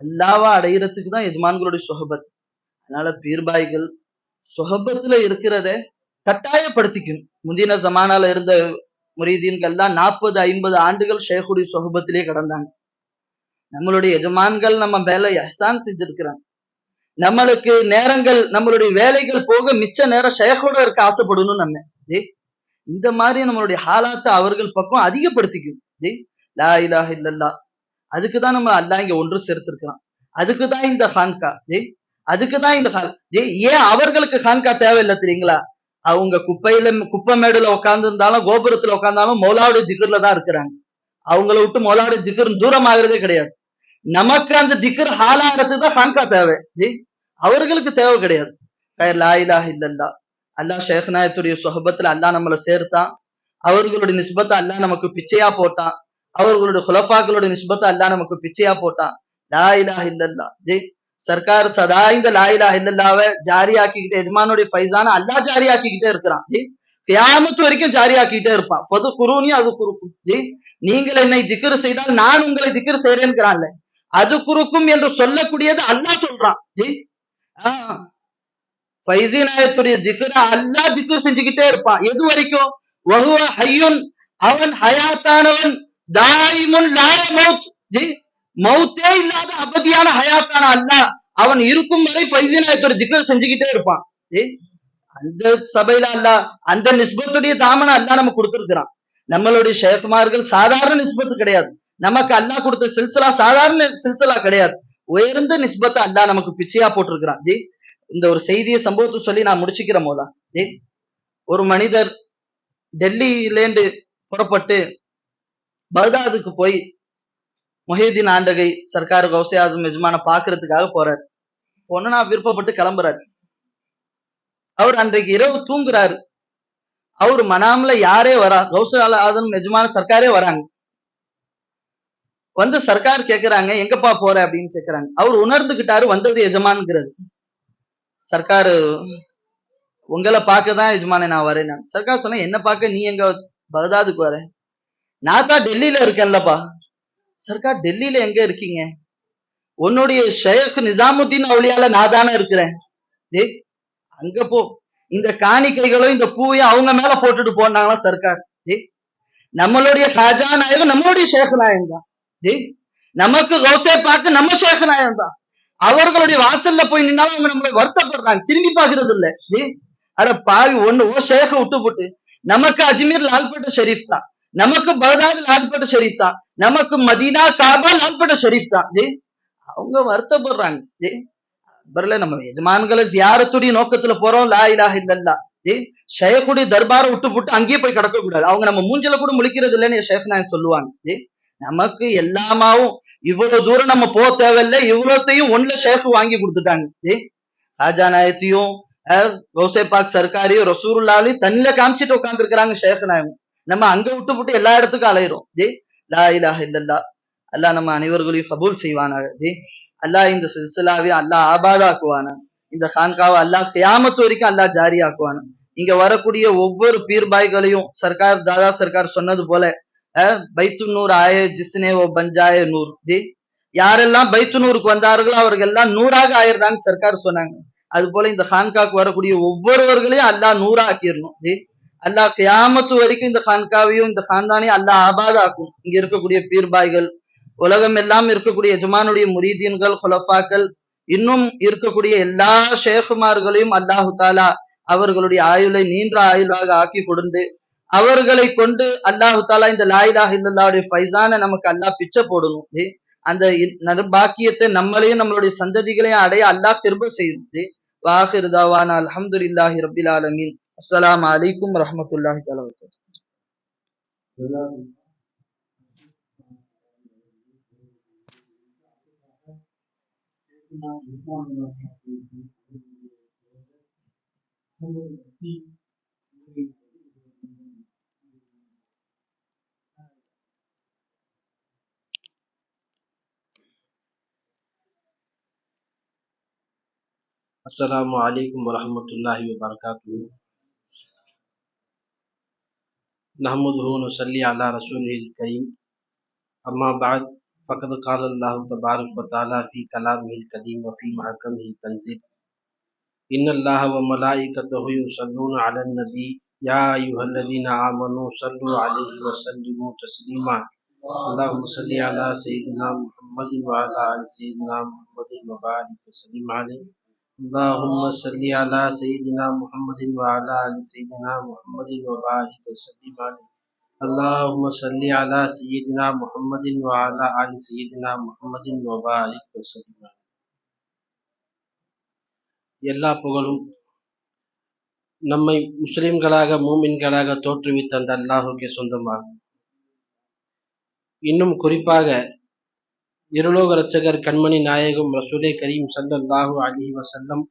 அல்லாவா அடையிறதுக்கு தான் எஜமான்களுடைய சொஹபத். அதனால பீர்பாய்கள் சொஹபத்துல இருக்கிறத கட்டாயப்படுத்திக்கணும். முந்தின ஜமானால இருந்த முரீதீன்கள்லாம் 40-50 ஆண்டுகள் ஷேகுடைய சொஹபத்திலே கடந்தாங்க. நம்மளுடைய எஜமான்கள் நம்ம மேல இஹ்சான் செஞ்சிருக்கிறாங்க. நம்மளுக்கு நேரங்கள், நம்மளுடைய வேலைகள் போக மிச்ச நேரம் ஷேகோட இருக்க ஆசைப்படணும். நம்ம இந்த மாதிரி நம்மளுடைய ஹாலாத்தை அவர்கள் பக்கம் அதிகப்படுத்திக்கணும். லா இலாஹ இல்லல்லாஹ், அதுக்குதான் நம்ம அல்லாஹ் இங்க ஒன்று சேர்த்திருக்கிறான். அதுக்குதான் இந்த ஹான்கா, அதுக்குதான் இந்த ஏன் அவர்களுக்கு ஹான்கா தேவையில்லை தெரியுங்களா? அவங்க குப்பை மேடுல உட்கார்ந்து இருந்தாலும், கோபுரத்துல உட்கார்ந்தாலும் மௌலாவுடைய திக்ர்ல தான் இருக்கிறாங்க. அவங்கள விட்டு மௌலாவுடைய திக்ர் தூரம் ஆகுறதே கிடையாது. நமக்கு அந்த திக்ர் ஹாலாகிறதுக்கு தான் ஹான்கா தேவை, அவர்களுக்கு தேவை கிடையாது. லா இலாஹ இல்லல்லாஹ், அல்லாஹ் ஷேக் நாயத்துடைய சொஹபத்துல அல்லாஹ் நம்மளை சேர்த்தான். அவர்களுடைய நிஸ்பத்தை அல்லாஹ் நமக்கு பிச்சையா போட்டான். அவர்களுடைய குலஃபாக்களுடைய நிஸ்பத்தை அல்லாஹ் நமக்கு பிச்சையா போட்டான். லா இலாஹ இல்லல்லாஹ். சர்க்கார் சதா இந்த லா இலாஹ இல்லல்லாஹ்வை ஜாரி ஆக்கிக்கிட்டே, எஜமானுடைய ஃபைசான அல்லாஹ் ஜாரி ஆக்கிக்கிட்டே இருக்கிறான். கியாமத்து வரைக்கும் ஜாரி ஆக்கிட்டே இருப்பான். ஃபது குருனி அது குறுக்கும். நீங்கள் என்னை திக்ர் செய்தால் நான் உங்களை திக்ர் செய்றேன்கிறான்ல, அது குறுக்கும் என்று சொல்லக்கூடியது அல்லாஹ் சொல்றான். ஃபைஸி நாயத்துடைய திக்ர அல்லாஹ் திக்ர் செஞ்சுக்கிட்டே இருப்பான். எது வரைக்கும்? வஹுவ ஹய்யுன், அவன் ஹயாத்தானவன், தாயிமுன் லா யமூத், மௌத்தே இல்லாத அபதியான ஹயாத்தான அல்லாஹ், அவன் இருக்கும் வரை ஃபைஸி நாயத்துடைய திக்ர் செஞ்சுக்கிட்டே இருப்பான். அந்த சபையில அல்லாஹ் அந்த நிஸ்பத்துடைய தாமனை அல்லாஹ் நமக்கு கொடுத்திருக்கிறான். நம்மளுடைய ஷேக்மார்கள் சாதாரண நிஸ்பத்து கிடையாது. நமக்கு அல்லாஹ் கொடுத்த சில்சிலா சாதாரண சில்சிலா கிடையாது. உயர்ந்த நிஸ்பத்தை அல்லாஹ் நமக்கு பிச்சையா போட்டிருக்கிறான். இந்த ஒரு செய்தியை சம்பவத்தை சொல்லி நான் முடிச்சுக்கிறேன் மோலா. ஒரு மனிதர் டெல்லியிலேந்து புறப்பட்டு பக்தாதுக்கு போய் முஹிதீன் ஆண்டகை சர்க்கார் கௌசே ஆசம் எஜமான பாக்குறதுக்காக போறாரு. ஒன்னு விருப்பப்பட்டு கிளம்புறாரு. அவர் அன்றைக்கு இரவு தூங்குறாரு. அவரு மனாம்ல யாரே வரா, கௌசே ஆசம் எஜமான சர்க்காரே வராங்க. வந்து சர்க்கார் கேக்குறாங்க, எங்கப்பா போற அப்படின்னு கேக்குறாங்க. அவர் உணர்ந்துகிட்டாரு வந்தது எஜமான்ங்கிறது. சர்க்காரு, உங்களை பார்க்கதான் எஜமானே நான் வரேன். சர்க்கார் சொன்ன, என்ன பார்க்க நீ எங்க பகதாதுக்கு வர? நான் தான் டெல்லியில இருக்கேன்லப்பா. சர்க்கார், டெல்லியில எங்க இருக்கீங்க? உன்னுடைய ஷேக் நிசாமுத்தீன் அவுலியால நான் தானே இருக்கிறேன். அங்க போ, இந்த காணிக்கைகளும் இந்த பூவையும் அவங்க மேல போட்டுட்டு போனாங்களா சர்க்கார். நம்மளுடைய ஹாஜா நாயகம் நம்மளுடைய ஷேக் நாயகம் தான். நமக்கு கௌசே பாக்கு நம்ம ஷேக் நாயகம் தான். அவர்களுடைய வாசல்ல போய் நின்னாலும் அவங்க நம்மளை வருத்தப்படுறாங்க, திரும்பி பாக்குறது இல்ல. அட பாவி ஒண்ணு, ஓ ஷேக விட்டு போட்டு நமக்கு அஜ்மீர் லால்பட்ட ஷெரீப் தான், நமக்கு பகதாத் லால்பட்ட ஷெரீப் தான், நமக்கு மதீனா காபா லால்பட்ட ஷெரீப் தான். அவங்க வருத்தப்படுறாங்க. வரல, நம்ம எஜமான்களை ஜியாரத்துடைய நோக்கத்துல போறோம். லா இலாஹ இல்லல்லாஹ், ஷேக்குடைய தர்பாரை விட்டு போட்டு அங்கேயே போய் கிடக்க கூடாது. அவங்க நம்ம மூஞ்சில கூட முழிக்கிறது இல்லைன்னு ஷேக் நாயகம் சொல்லுவாங்க. நமக்கு எல்லாமாவும் இவ்வளவு தூரம் நம்ம போக தேவையில்லை, இவ்வளோத்தையும் ஒன்ல ஷேக் வாங்கி கொடுத்துட்டாங்க. ஹாஜா நாயத்தையும் கௌசே பாக் சர்க்காரையும் ரசூலுல்லாஹையும் தண்ணில காமிச்சிட்டு உட்கார்ந்து இருக்கிறாங்க ஷேக் நாயகம். நம்ம அங்க விட்டு போட்டு எல்லா இடத்துக்கும் அலையிறோம். லா இலாஹ இல்லல்லாஹ். அல்லாஹ் நம்ம அனைவர்களையும் கபூல் செய்வானாக. அல்லாஹ் இந்த சில்சிலாவை அல்லாஹ் ஆபாதாக்குவானா. இந்த கான்காவை அல்லாஹ் கியாமத்து வரைக்கும் அல்லாஹ் ஜாரி ஆக்குவானா. இங்க வரக்கூடிய ஒவ்வொரு பீர்பாய்களையும் சர்க்கார் தாதா சர்க்கார் சொன்னது போல பைத்து நூர் ஆயே ஜிஸ்னே ஓ பஞ்சாய நூர். யாரெல்லாம் பைத்து நூருக்கு வந்தார்களோ அவர்கள் எல்லாம் நூறாக ஆயிடுறாங்க சர்க்கார் சொன்னாங்க. அது போல இந்த கான்காக்கு வரக்கூடிய ஒவ்வொருவர்களையும் அல்லாஹ் நூறா ஆக்கிடணும். அல்லாஹ் கியாமத்து வரைக்கும் இந்த கான்காவையும் இந்த கான்தானையும் அல்லாஹ் ஆபாதாக்கும். இங்க இருக்கக்கூடிய பீர்பாய்கள், உலகம் எல்லாம் இருக்கக்கூடிய எஜமானுடைய முரீதீன்கள், குலஃபாக்கள், இன்னும் இருக்கக்கூடிய எல்லா ஷேகுமார்களையும் அல்லாஹு தாலா அவர்களுடைய ஆயுளை நீண்ட ஆயுளாக ஆக்கி கொடுத்து அவர்களை கொண்டு அல்லாஹு தாலா இந்த லா இலாஹ இல்லல்லாஹ்வுடைய ஃபைஸான நமக்கு அல்லாஹ் பிச்சை போடணும். அந்த நற்பாக்கியத்தை நம்மளையும் நம்மளுடைய சந்ததிகளையும் அடைய அல்லாஹ் கிருபை செய்யணும். வாஹிர் தாவானா அல்ஹம்துலில்லாஹி ரப்பில் ஆலமீன். அஸ்ஸலாமு அலைக்கும் வரஹ்மத்துல்லாஹி தஆலா வபரகாத்துஹு. अस्सलामु अलैकुम वरहमतुल्लाहि वबरकातुहू। नहमदुहु व नसल्ली अला रसूलिहिल करीम। أما بعد فقد قال الله تبارك وتعالى في كلامه القديم وفي محكمه التنزيل إن الله وملائكته يصلون على النبي يا أيها الذين آمنوا صلوا عليه وسلموا تسليما اللهم صل على سيدنا محمد وعلى آل سيدنا محمد وبارك وسلم عليه اللهم صل على سيدنا محمد وعلى آل سيدنا محمد وبارك وسلم عليه اللهم صل على سيدنا محمد وعلى آل سيدنا محمد وبارك وسلم عليه. எல்லா புகழும் நம்மை முஸ்லிம்களாக மூமின்களாக தோற்றுவித்த அந்த அல்லாஹுக்கே சொந்தமாகும். இன்னும் குறிப்பாக இருலோக இரட்சகர் கண்மணி நாயகம் ரசூலே கரீம் ஸல்லல்லாஹு அலைஹி வஸல்லம்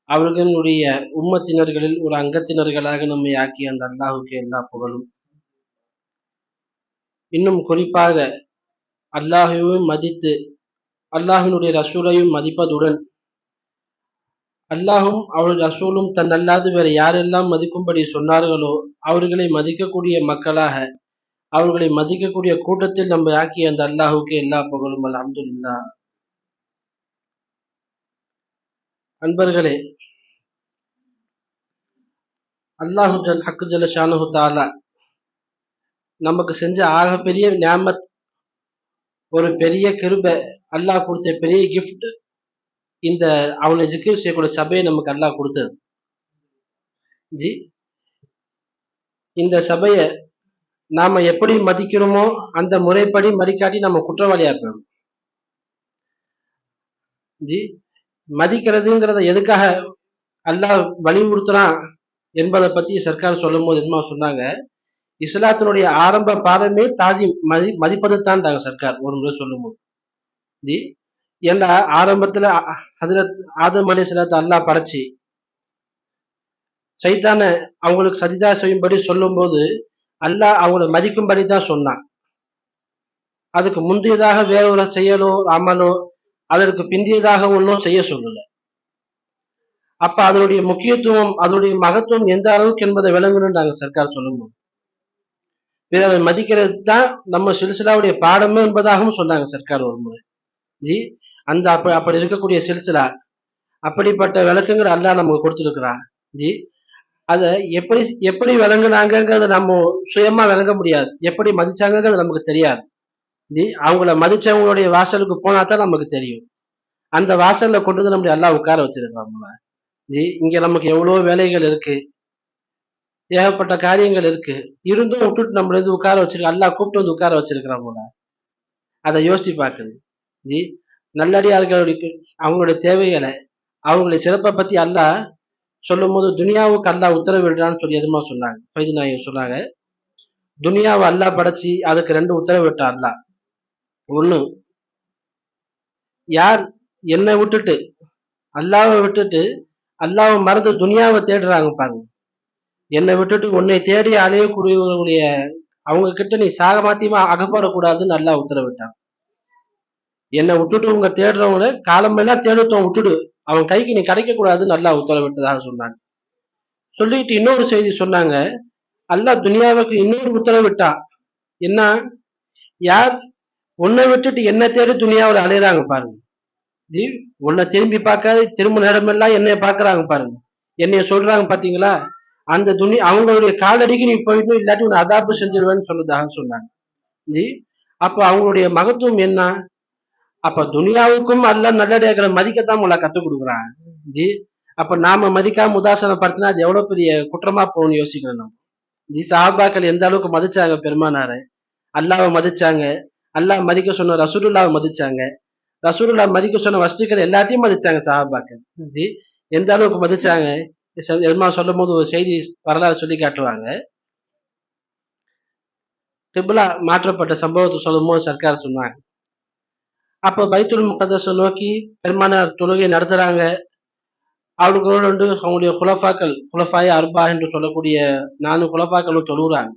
அவர்களுடைய உம்மத்தினர்களில் ஒரு அங்கத்தினர்களாக நம்மை ஆக்கிய அந்த அல்லாஹுக்கு எல்லா புகழும். இன்னும் குறிப்பாக அல்லாஹையும் மதித்து அல்லாஹினுடைய ரசூலையும் மதிப்பதுடன் அல்லாஹும் அவருடைய ரசூலும் தன் அல்லாது வேறு யாரெல்லாம் மதிக்கும்படி சொன்னார்களோ அவர்களை மதிக்கக்கூடிய மக்களாக அவர்களை மதிக்கக்கூடிய கூட்டத்தில் நம்ம ஆக்கிய அந்த அல்லாஹுக்கு எல்லா புகழும். அல்ஹம்துலில்லாஹ். அன்பர்களே, அல்லாஹு ஹக்கு ஜல்ல ஷானஹு தஆலா நமக்கு செஞ்ச ஆகப்பெரிய நியாமத், ஒரு பெரிய கிருபை, அல்லாஹ் கொடுத்த பெரிய கிஃப்ட் இந்த அவனை ஜிக்ர் செய்யக்கூடிய சபையை நமக்கு அல்லாஹ் கொடுத்தது. ஜி, இந்த சபையை நாம எப்படி மதிக்கிறோமோ அந்த முறைப்படி மதிக்காட்டி நம்ம குற்றவாளியா போயிடும். ஜி, மதிக்கிறதுங்கிறத எதுக்காக அல்லாஹ் வலியுறுத்துறான் என்பதை பத்தி சர்க்கார் சொல்லும் போது என்னமா சொன்னாங்க, இஸ்லாத்தினுடைய ஆரம்ப பாதமே தாஜிம் மதிப்பது தான் சர்க்கார் ஒரு முறை சொல்லும் போது. ஜி, ஏன்னா ஆரம்பத்துல ஹஜ்ரத் ஆதம் அலைஹிஸ்ஸலாத்தை அல்லாஹ் படைச்சி சைத்தான அவங்களுக்கு சஜிதா செய்யும்படி சொல்லும் போது அல்லாஹ் அவங்களை மதிக்கும்படி தான் சொன்னான். அதுக்கு முந்தையதாக வேற ஒரு செயலோ அமலோ அதற்கு பிந்தியதாக ஒன்றும் செய்ய சொல்லல. அப்ப அதனுடைய முக்கியத்துவம் அதனுடைய மகத்துவம் எந்த அளவுக்கு என்பதை விளங்கணும்னு சர்க்கார் சொல்லும் போது பிறரை மதிக்கிறது தான் நம்ம சில்சிலாவுடைய பாடமே என்பதாகவும் சொன்னாங்க சர்க்கார் ஒரு முறை. ஜி, அந்த அப்படி இருக்கக்கூடிய சில்சிலா அப்படிப்பட்ட விளக்கங்கள் அல்லாஹ் நமக்கு கொடுத்துருக்கிறான். ஜி, அதை எப்படி எப்படி விளங்குனாங்கிறத நம்ம சுயமா விளங்க முடியாது, எப்படி மதிச்சாங்கிறது நமக்கு தெரியாது. ஜி, அவங்கள மதிச்சவங்களுடைய வாசலுக்கு போனா தான் நமக்கு தெரியும். அந்த வாசல்ல கொண்டு வந்து நம்முடைய அல்லாஹ் உட்கார வச்சிருக்காங்க. ஜி, இங்க நமக்கு எவ்வளவு வேலைகள் இருக்கு, ஏகப்பட்ட காரியங்கள் இருக்கு, இருந்தும் விட்டுட்டு நம்மள இருந்து உட்கார வச்சிருக்க அல்லாஹ் கூப்பிட்டு வந்து உட்கார வச்சிருக்கிறாங்க. அதை யோசிச்சு பார்க்கணும். ஜி, நல்லடியார்களுடைய அவங்களுடைய தேவைகளை அவங்களுடைய சிறப்பை பத்தி அல்லாஹ் சொல்லும் போது துனியாவுக்கு அல்லாஹ் உத்தரவிடுறான்னு சொல்லி எதுமா சொன்னாங்க. ஃபைது நாயகம் சொன்னாங்க, துனியாவை அல்லாஹ் படைச்சி அதுக்கு 2 உத்தரவிட்டா அல்லாஹ். ஒண்ணு, யார் என்னை விட்டுட்டு அல்லாவை விட்டுட்டு அல்லாவை மறந்து துனியாவை தேடுறாங்க பாருங்க, என்னை விட்டுட்டு உன்னை தேடி அலையக்கூடியவர்களுடைய அவங்க கிட்ட நீ சாக மாத்தியமா அகப்படக்கூடாதுன்னு அல்லாஹ் உத்தரவிட்டான். என்னை விட்டுட்டு உங்க தேடுறவங்கள காலமெல்லாம் தேடுத்தவன் விட்டுடு, அவன் கைக்கு நீ கிடைக்க கூடாதுன்னு அல்லாஹ் உத்தரவிட்டதாக சொன்னாங்க. சொல்லிட்டு இன்னொரு செய்தி சொன்னாங்க, அல்லாஹ் துனியாவுக்கு இன்னொரு உத்தரவிட்டான். என்ன, யார் உன்னை விட்டுட்டு என்ன தேடி துனியாவில் அலையிறாங்க பாருங்க. ஜி, உன்னை திரும்பி பார்க்காத திரும்ப நேரமெல்லாம் என்னைய பாக்குறாங்க பாருங்க, என்னைய சொல்றாங்க பாத்தீங்களா, அந்த அவங்களுடைய காலடிக்கு நீ போயிட்டு இல்லாட்டி உன்னை அதாப்பு செஞ்சிருவேன்னு சொன்னதாக சொன்னாங்க. ஜி, அப்ப அவங்களுடைய மகத்துவம் என்ன, அப்ப துனியாவுக்கும் அல்லாஹ் நல்லடியாக்களை மதிக்கத்தான் உங்களை கத்துக் கொடுக்குறான். ஜி, அப்ப நாம மதிக்காம உதாசனப்படுத்தினா அது எவ்வளவு பெரிய குற்றமா போகணும்னு யோசிக்கணும் நம்ம. ஜி, சஹாபாக்கள் எந்த அளவுக்கு மதிச்சாங்க பெருமானாரை, அல்லாவை மதிச்சாங்க, அல்லாஹ் மதிக்க சொன்ன ரசூலுல்லாவை மதிச்சாங்க, ரசூலுல்லா மதிக்க சொன்ன வஸ்துக்கள் எல்லாத்தையும் மதிச்சாங்க சஹாபாக்கள். ஜி, எந்த அளவுக்கு மதிச்சாங்க எதுமா சொல்லும் போது ஒரு செய்தி வரலாறு சொல்லி காட்டுவாங்க. கிப்லா மாற்றப்பட்ட சம்பவத்தை சொல்லும் போது சர்க்கார் சொன்னாங்க, அப்ப பைத்துல் முகத்தஸ நோக்கி பெருமானார் தொழுகை நடத்துறாங்க. அவர்களோடு அவங்களுடைய குலஃபாய அர்பா என்று சொல்லக்கூடிய 4 குலஃபாக்களும் தொழுகிறாங்க.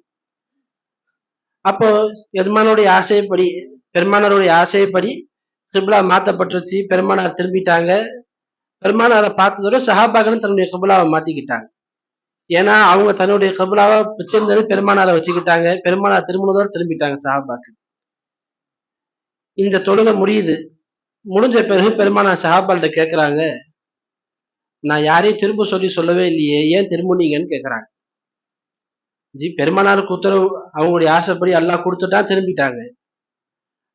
அப்போ எஜமானுடைய ஆசைப்படி பெருமானாருடைய ஆசைப்படி கிப்லா மாத்தப்பட்டுருச்சு. பெருமானார் திரும்பிட்டாங்க. பெருமானாரை பார்த்ததோட சஹாபாக்களும் தன்னுடைய கிப்லாவை மாத்திக்கிட்டாங்க. ஏன்னா அவங்க தன்னுடைய கிப்லாவை வச்சிருந்தது பெருமானாரை வச்சுக்கிட்டாங்க. பெருமானார் திரும்பினதோடு திரும்பிட்டாங்க சஹாபாக்கள். இந்த தொழுகை முடியுது. முடிஞ்ச பிறகு பெருமானார் சஹாபால்கிட்ட கேட்கறாங்க, நான் யாரையும் திரும்ப சொல்லவே இல்லையே, ஏன் திரும்பினீங்கன்னு கேட்கறாங்க. பெருமானாருக்கு உத்தரவு, அவங்களுடைய ஆசைப்படி அல்லாஹ் கொடுத்துட்டா திரும்பிட்டாங்க.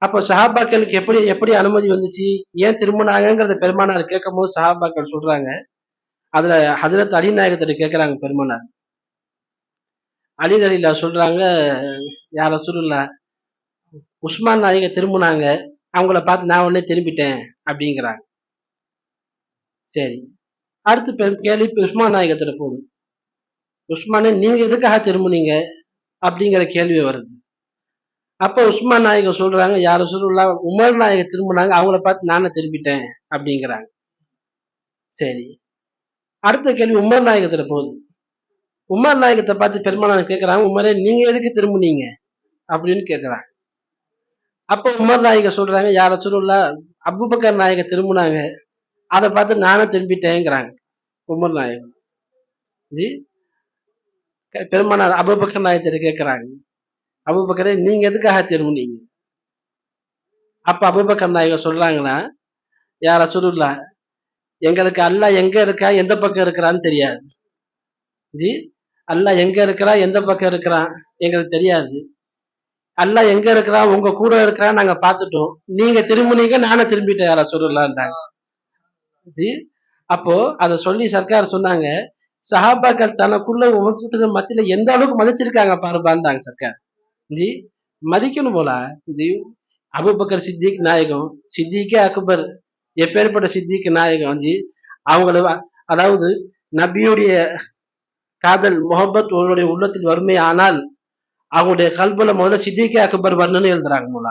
அப்ப சஹாபாக்களுக்கு எப்படி எப்படி அனுமதி வந்துச்சு, ஏன் திரும்பினாங்கிறத பெருமானார் கேட்கும் போது சஹாபாக்கள் சொல்றாங்க, அதுல ஹஜரத் அலி நாயகத்திட்ட கேட்கறாங்க பெருமானார். அலி ரலியல்லாஹு சொல்றாங்க, யா ரசூலுல்லாஹ், உஸ்மான் நாயக திரும்பினாங்க, அவங்கள பார்த்து நான் உடனே திரும்பிட்டேன் அப்படிங்கிறாங்க. சரி, அடுத்து கேள்வி உஸ்மான் நாயகத்திட்ட போகுது. உஸ்மானே, நீங்க எதுக்காக திரும்பினீங்க அப்படிங்கிற கேள்வி வருது. அப்ப உஸ்மான் நாயகம் சொல்றாங்க, யா ரசூலுல்லாஹ், உமர் நாயக திரும்பினாங்க, அவங்கள பார்த்து நானே திரும்பிட்டேன் அப்படிங்கிறாங்க. சரி, அடுத்த கேள்வி உமர் நாயகத்துல போகுது. உமர் நாயகத்தை பார்த்து பெருமானார் கேட்கறாங்க, உமரே நீங்க எதுக்கு திரும்பினீங்க அப்படின்னு கேட்கறாங்க. அப்ப உமர் நாயக சொல்றாங்க, யா ரசூலுல்லாஹ், அபூபக்கர் நாயக திரும்பினாங்க, அதை பார்த்து நானே திரும்பிட்டேங்கிறாங்க உமர் நாயகம். பெருமானார் அபூபக்கர் நாயகத்தை கேட்கறாங்க, அபூபக்கரே நீங்க எதுக்காக திரும்பினீங்க? அப்ப அபூபக்கர் நாயகம் சொல்றாங்கன்னா, யா ரசூலுல்லாஹ், எங்களுக்கு அல்லாஹ் எங்க இருக்கா எந்த பக்கம் இருக்கிறான்னு தெரியாது. அல்லாஹ் எங்க இருக்கிறா எந்த பக்கம் இருக்கிறான் எங்களுக்கு தெரியாது. அல்லாஹ் எங்க இருக்கிறா உங்க கூட இருக்கிறா நாங்க பார்த்துட்டோம், நீங்க திரும்பினீங்க, நானே திரும்பிட்டேன் யா ரசூலுல்லாஹ்ன்றாங்க. அப்போ அதை சொல்லி சர்க்கார் சொன்னாங்க, சஹாபாக்கள் தனக்குள்ள ஒவ்வொருத்தருக்கு மத்தியில எந்த அளவுக்கு மதிச்சிருக்காங்க பாருப்பான்றாங்க சர்க்கார். மதிக்கணும் போல. அபூபக்கர் சித்திக் நாயகம், சித்திக்கே அக்பர், எப்பேற்பட்ட சித்திக் நாயகம் அவங்கள, அதாவது நபியுடைய காதல் முகப்பத் உங்களுடைய உள்ளத்தில் வறுமை, ஆனால் அவங்களுடைய கல்புல முதல்ல சித்திகே அக்பர் வரணும்னு எழுதுறாங்க போல.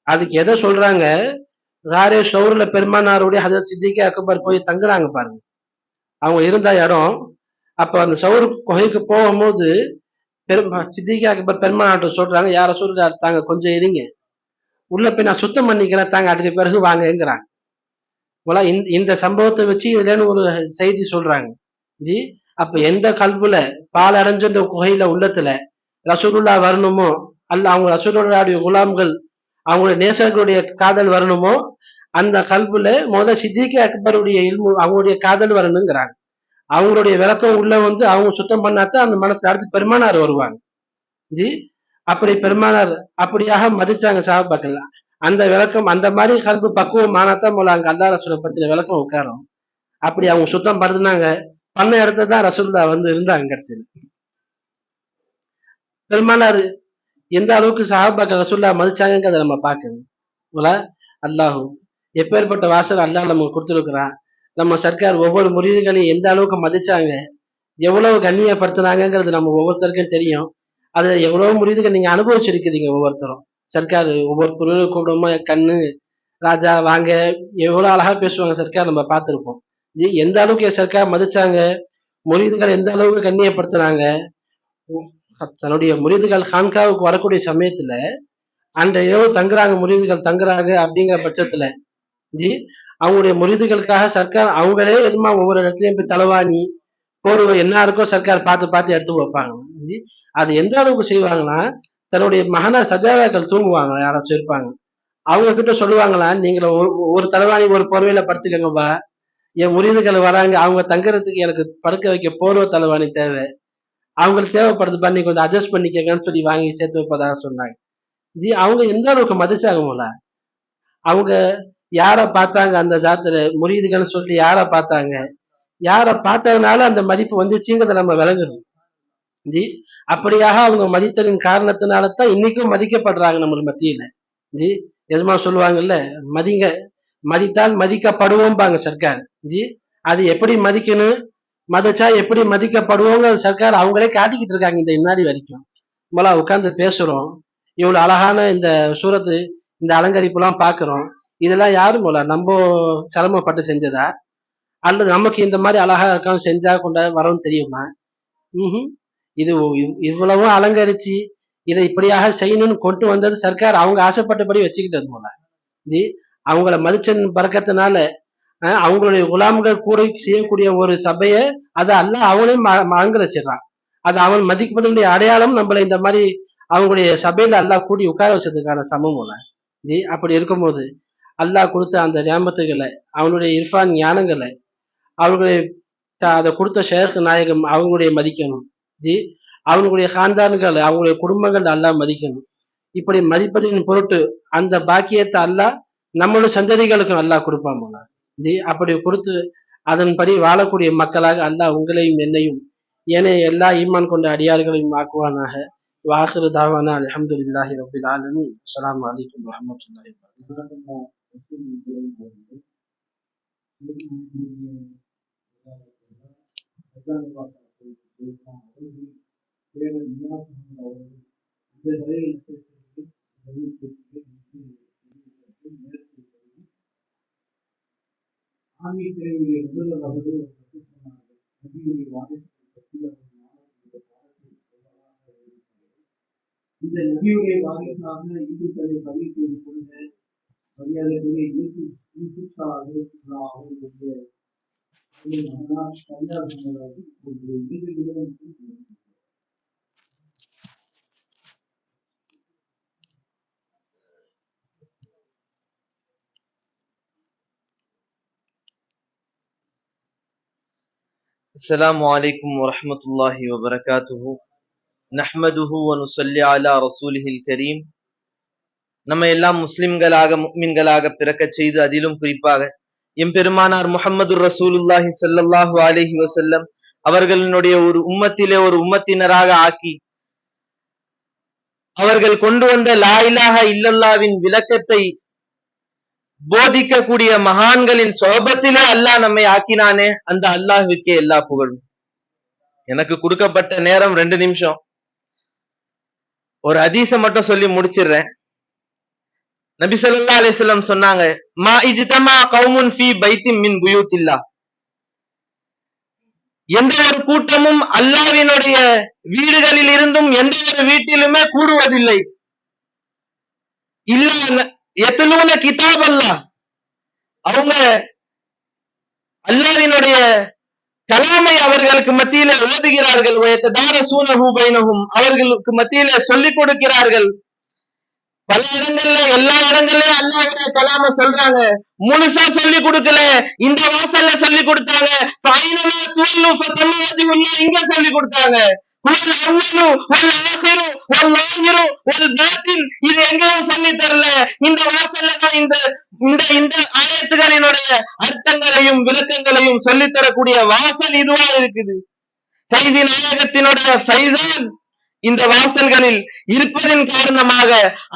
அதுக்கு எதை சொல்றாங்க, ராரே ஷவுர்ல பெருமானாருடைய ஹஜரத் சித்திகே அக்பர் போய் தங்குறாங்க பாருங்க, அவங்க இருந்த இடம். அப்ப அந்த ஷவுர் குகைக்கு போகும்போது சித்திகே அக்பர் பெருமானார்ட்ட சொல்றாங்க, யார சொல்றாரு, தாங்க கொஞ்சம் இருங்க, உள்ள போய் நான் சுத்தம் பண்ணிக்கிறேன் தாங்க, அதுக்கு பிறகு வாங்கங்கிறாங்க. இந்த சம்பவத்தை வச்சு இதுலன்னு ஒரு செய்தி சொல்றாங்க. அப்ப எந்த கல்புல பால் அடைஞ்ச இந்த குகையில உள்ளத்துல ரசூலுல்லாஹ் வரணுமோ, அல்ல அவங்க ரசூலுல்லாஹ்வுடைய குலாம்கள் அவங்களுடைய நேசர்களுடைய காதல் வரணுமோ, அந்த கல்புல முதல்ல சித்திகே அக்பருடைய இல்மு அவங்களுடைய காதல் வரணுங்கிறாங்க. அவங்களுடைய விளக்கம் உள்ள அவங்க சுத்தம் பண்ணாதான் அந்த மனசுல அடுத்து பெருமானார் வருவாங்க. அப்படி பெருமானார் அப்படியாக மதிச்சாங்க சஹாபாக்கள். அந்த விளக்கம் அந்த மாதிரி கல்பு பக்குவம் ஆனாதான் போல அங்க அல்லாஹ் ரசூலை பத்தின விளக்கம் உட்காரும். அப்படி அவங்க சுத்தம் படுத்துனாங்க, பண்ண இடத்துல தான் ரசூலுல்லாஹ் இருந்தாங்க கடைசியில். பெருமானார் எந்த அளவுக்கு சஹாபாக்கள் ரசூலுல்லாஹ் மதிச்சாங்கிறத நம்ம பார்க்கணும். அல்லாஹு எப்பேற்பட்ட வாசல் அல்லாஹ் நமக்கு கொடுத்துருக்கிறான். நம்ம சர்க்கார் ஒவ்வொரு முரீதுகளையும் எந்த அளவுக்கு மதிச்சாங்க, எவ்வளவு கண்ணியப்படுத்தினாங்கிறது நம்ம ஒவ்வொருத்தருக்கும் தெரியும். அது எவ்வளவு முரீதுகள் நீங்க அனுபவிச்சிருக்கிறீங்க ஒவ்வொருத்தரும். சர்க்கார் ஒவ்வொரு பொருளும் கூப்பிடுமா, கண்ணு ராஜா வாங்க, எவ்வளவு அழகா பேசுவாங்க சர்க்கார், நம்ம பார்த்திருப்போம். எந்த அளவுக்கு சர்க்கார் மதிச்சாங்க, முரீதுகள் எந்த அளவுக்கு கண்ணியப்படுத்தினாங்க. தன்னுடைய முரீதுகள் ஹான்காவுக்கு வரக்கூடிய சமயத்துல அந்த இரவு தங்குறாங்க, முரீதுகள் தங்குறாங்க. அப்படிங்கிற பட்சத்துல அவங்களுடைய முரீதுகளுக்காக சர்க்கார் அவங்களே எதுமா ஒவ்வொரு இடத்துலயும் போய் தலவாணி போர்வை என்ன இருக்கோ சர்க்கார் பார்த்து பார்த்து எடுத்து வைப்பாங்க. அது எந்த அளவுக்கு செய்வாங்கன்னா, தன்னுடைய மகனார் சஜாவாக்கள் தூங்குவாங்க, யாராச்சும் இருப்பாங்க, அவங்க கிட்ட சொல்லுவாங்களா, நீங்கள ஒரு தலவாணி ஒரு போர்வையில படுத்துக்கங்கப்பா, என் முரீதுகள் வராங்க, அவங்க தங்குறதுக்கு எனக்கு படுக்க வைக்க போர்வை தலவாணி தேவை, அவங்களுக்கு தேவைப்படுது பண்ணி கொஞ்சம் அட்ஜஸ்ட் பண்ணிக்கங்கன்னு சொல்லி வாங்கி சேர்த்து வைப்பதாக சொன்னாங்க. அவங்க எந்த அளவுக்கு மதிச்சாங்க போல. அவங்க யார பார்த்தாங்க, அந்த ஜாத்துல முரீதுகள்னு சொல்லிட்டு யார பார்த்தாங்க, யார பார்த்ததுனால அந்த மதிப்பு வந்துச்சுங்கிறத நம்ம விளங்கணும். அப்படியாக அவங்க மதித்தலின் காரணத்தினாலதான் இன்னைக்கும் மதிக்கப்படுறாங்க நம்ம மத்தியில. எதுமா சொல்லுவாங்கல்ல, மதிங்க, மதித்தால் மதிக்கப்படுவோம் பாங்க சர்க்கார். அது எப்படி மதிக்கணும், மதிச்சா எப்படி மதிக்கப்படுவோங்க சர்க்கார் அவங்களே காட்டிக்கிட்டு இருக்காங்க இந்த இன்னாடி வரைக்கும். நம்மளா உட்கார்ந்து பேசுறோம், இவ்வளவு அழகான இந்த சூரத்து, இந்த அலங்கரிப்பு எல்லாம் பாக்குறோம். இதெல்லாம் யாரும் போல நம்ம சிரமப்பட்டு செஞ்சதா, அல்லது நமக்கு இந்த மாதிரி அழகா இருக்கான்னு செஞ்சா கொண்ட வரோம் தெரியுமா? இது இவ்வளவும் அலங்கரிச்சு இதை இப்படியாக செய்யணும்னு கொண்டு வந்தது சர்க்கார் அவங்க ஆசைப்பட்டபடி வச்சுக்கிட்டது போல. அவங்கள மதிச்சன் பறக்கத்தினால அவங்களுடைய குலாம்கள் கூட செய்யக்கூடிய ஒரு சபையை அதை அல்ல அவனையும் அலங்கரிச்சிடறான். அது அவன் மதிப்பதனுடைய அடையாளம் நம்மள இந்த மாதிரி அவங்களுடைய சபையில எல்லாம் கூடி உட்கார வச்சதுக்கான சமம் போல. அப்படி இருக்கும்போது அல்லாஹ் கொடுத்த அந்த நியாமத்துகளை, அவனுடைய இர்ஃபான் ஞானங்களை, அவர்களுடைய அதை கொடுத்த ஷேக் நாயகம் அவங்களுடைய மதிக்கணும். அவங்களுடைய காந்தான்கள், அவங்களுடைய குடும்பங்கள் அல்லாஹ் மதிக்கணும். இப்படி மதிப்பதின் பொருட்டு அந்த பாக்கியத்தை அல்லாஹ் நம்மளுடைய சந்ததிகளுக்கும் அல்லாஹ் கொடுப்பான் போல. அப்படி கொடுத்து அதன்படி வாழக்கூடிய மக்களாக அல்லாஹ் உங்களையும் என்னையும் ஏனைய எல்லா ஈமான் கொண்ட அடியார்களையும் ஆக்குவானாக. வாஹிரு தாவானா அல்ஹம்துலில்லாஹி ரப்பில் ஆலமீன். அஸ்ஸலாமு அலைக்கும் வரஹ்மத்துல்லாஹி வபரகாத்துஹு. ஆன்மீகத்தினுடைய முதல்வர் அவர்கள் நபியுடைய வாரிசுகளை பற்றி இந்த நபியுடைய வாரிசாக இந்துக்களை பதிவு செய்து கொண்ட மரியாதைக்குரிய அவர்களுடைய அஸ்ஸலாமு அலைக்கும் வரஹ்மத்துல்லாஹி வபரகாத்துஹு. நஹ்மதுஹு வ நுஸல்லி அலா ரசூலிஹில் கரீம். நம்ம எல்லாம் முஸ்லிம்களாக முஃமின்களாக பிறக்கச் செய்து அதிலும் குறிப்பாக எம்பெருமானார் முஹம்மது ரசூலுல்லாஹி ஸல்லல்லாஹு அலைஹி வஸல்லம் அவர்களினுடைய ஒரு உம்மத்திலே ஒரு உம்மத்தினராக ஆக்கி அவர்கள் கொண்டு வந்த லா இலாஹ இல்லல்லாஹ்வின் விளக்கத்தை போதிக்கக்கூடிய மகான்களின் சொஹபத்திலே அல்லாஹ் நம்மை ஆக்கினானே, அந்த அல்லாஹ்வுக்கே எல்லா புகழும். எனக்கு கொடுக்கப்பட்ட நேரம் 2 நிமிஷம். ஒரு ஹதீஸ மட்டும் சொல்லி முடிச்சிடுறேன். நபி ஸல்லல்லாஹு அலைஹி வஸல்லம் சொன்னாங்க, மா இஜ்தமா கௌமுன் ஃபீ பைத்தின் மின் புயூத்தில்லாஹ். எந்த ஒரு கூட்டமும் அல்லாஹ்வினுடைய வீடுகளில் இருந்தும் எந்த ஒரு வீட்டிலுமே கூடுவதில்லை. இல்ல யத்லூன கிதாப் அல்லாஹ், அவங்க அல்லாஹ்வினுடைய கலாமை அவர்களுக்கு மத்தியில ஓதுகிறார்கள். வயததாரசூனஹு பைனஹும், அவர்களுக்கு மத்தியில சொல்லிக் கொடுக்கிறார்கள். பல இடங்கள்ல எல்லா இடங்கள்லயும் அல்லாஹ்வுடைய கலாம சொல்றாங்க. முழுசா சொல்லி கொடுக்கல, இந்த வாசல்ல சொல்லி கொடுத்தாங்க. இங்க சொல்லி கொடுத்தாங்க. இது எங்கேயும் சொல்லி தரல. இந்த வாசல்ல இந்த இந்த ஆயத்துகளினுடைய அர்த்தங்களையும் விளக்கங்களையும் சொல்லி தரக்கூடிய வாசல் இதுவா இருக்குது. ஃபைசி நாயகத்தினுடைய ஃபைசான் இந்த வாசல்களில் இருப்பதன் காரணமாக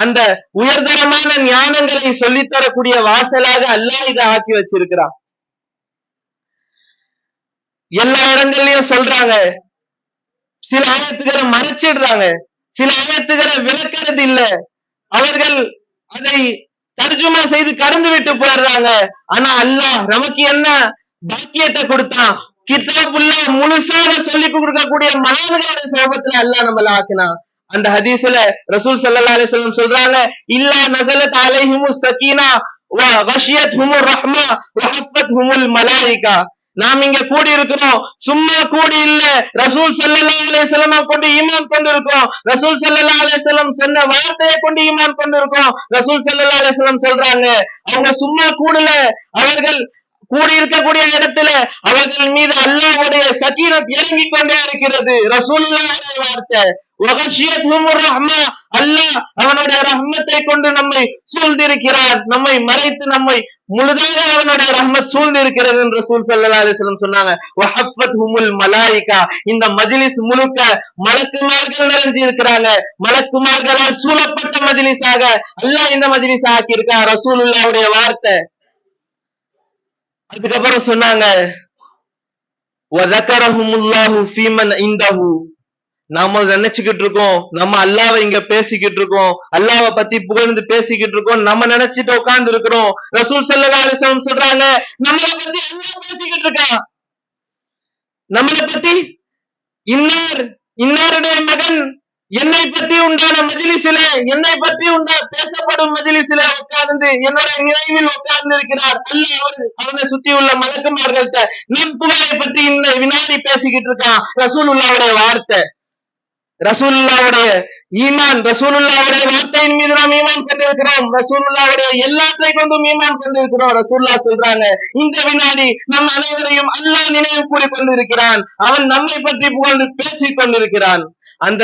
அந்த உயர்தரமான ஞானங்களை சொல்லித்தரக்கூடிய வாசலாக அல்லாஹ் இதை ஆக்கி வச்சிருக்கிறான். எல்லா இடங்கள்லயும் சொல்றாங்க. சில ஆயத்துக்களை மறைச்சிடுறாங்க, சில ஆயத்துக்களை விளக்கிறது இல்ல. அவர்கள் அதை தர்ஜுமா செய்து கடந்து விட்டு போயிடுறாங்க. ஆனா அல்லாஹ் நமக்கு என்ன பாக்கியத்தை கொடுத்தான்? கிதாபுல்லா முழுசாக சொல்லி கொடுக்கக்கூடிய மகான்களுடைய சோபத்துல அல்லாஹ் நம்மள ஆக்கினான். அந்த ஹதீஸ்ல ரசூல் ஸல்லல்லாஹு அலைஹி வஸல்லம் சொல்றாங்க, இல்லா நஸலத் அலைஹிமுஸ் ஸகீனா வ கஷியத்ஹுமுர் ரஹ்மா வ ஹஃபத்ஹுமுல் மலாயிகா. நாம் இங்க கூடி இருக்கிறோம், சும்மா கூடி இல்ல. ரசூல் ஸல்லல்லாஹு அலைஹி வஸல்லம் கொண்டு ஈமான் கொண்டு இருக்கோம். ரசூல் ஸல்லல்லாஹு அலைஹி வஸல்லம் சொன்ன வார்த்தையை கொண்டு ஈமான் கொண்டு இருக்கோம். ரசூல் ஸல்லல்லாஹு அலைஹி வஸல்லம் சொல்றாங்க, அவங்க சும்மா கூடல, அவர்கள் கூடி இருக்கக்கூடிய இடத்துல அவர்கள் மீது அல்லாஹ்வுடைய சகீனத் இறங்கி கொண்டே இருக்கிறது. ரசூலுல்லாஹ்வுடைய வார்த்தை. வகஷியத்ஹுமுர் ரஹ்மா, அல்லாஹ் அவனுடைய ரஹ்மத்தை கொண்டு நம்மை சூழ்ந்திருக்கிறார், நம்மை மறைத்து நம்மை முழுதாக அவனுடைய ரஹ்மத் சூழ்ந்திருக்கிறது என்று ரசூல் ஸல்லல்லாஹு அலைஹி வஸல்லம் சொன்னாங்க. வஹஃபத்ஹுமுல் மலாயிகா, இந்த மஜ்லிஸ் முழுக்க மலக்குமார்கள் நிறைஞ்சி இருக்கிறாங்க. மலக்குமார்களால் சூழப்பட்ட மஜ்லிஸாக அல்லாஹ் இந்த மஜ்லிஸ் ஆக்கி இருக்கார். ரசூலுல்லாஹ்வுடைய வார்த்தை. அதுக்கப்புறம் சொன்னாங்க, வதகரஹுமுல்லாஹு ஃபீமன் இந்தஹு, நாம நினைச்சுக்கிட்டு இருக்கோம் நம்ம அல்லாஹ்வை இங்க பேசிக்கிட்டு இருக்கோம், அல்லாஹ்வை பத்தி புகழ்ந்து பேசிக்கிட்டு இருக்கோம், நம்ம நினைச்சிட்டு உட்கார்ந்து இருக்கிறோம். ரசூல் ஸல்லல்லாஹு அலைஹி வஸல்லம் சொல்றாங்க, நம்மளை பத்தி அல்லாஹ் பேசிக்கிட்டு இருக்கான். நம்மளை பத்தி இன்னாருடைய மகன் என்னை பற்றி உண்டான மஜ்லிஸிலே, என்னை பற்றி பேசப்படும் மஜ்லிஸிலே உட்கார்ந்து என்னுடைய நினைவில் உட்கார்ந்து இருக்கிறார். அல்லாஹ் அவனை சுற்றி உள்ள மலக்குமார்கள்ட்ட நம் புகழை பற்றி இந்த வினாடி பேசிக்கிட்டு இருக்கான். ரசூலுல்லாஹ்வுடைய வார்த்தை. ரசூலுல்லாவுடைய ஈமான், ரசூலுல்லாவுடைய வார்த்தையின் மீது நாம் ஈமான் கொண்டிருக்கிறோம். ரசூலுல்லாவுடைய எல்லாத்தை கொண்டும் ஈமான் கொண்டிருக்கிறோம். ரசூலுல்லா சொல்றாங்க, இந்த வினாடி நம் அனைவரையும் அல்லாஹ் நினைவு கூறி கொண்டிருக்கிறான். அவன் நம்மை பற்றி புகழ்ந்து பேசிக் கொண்டிருக்கிறான். அந்த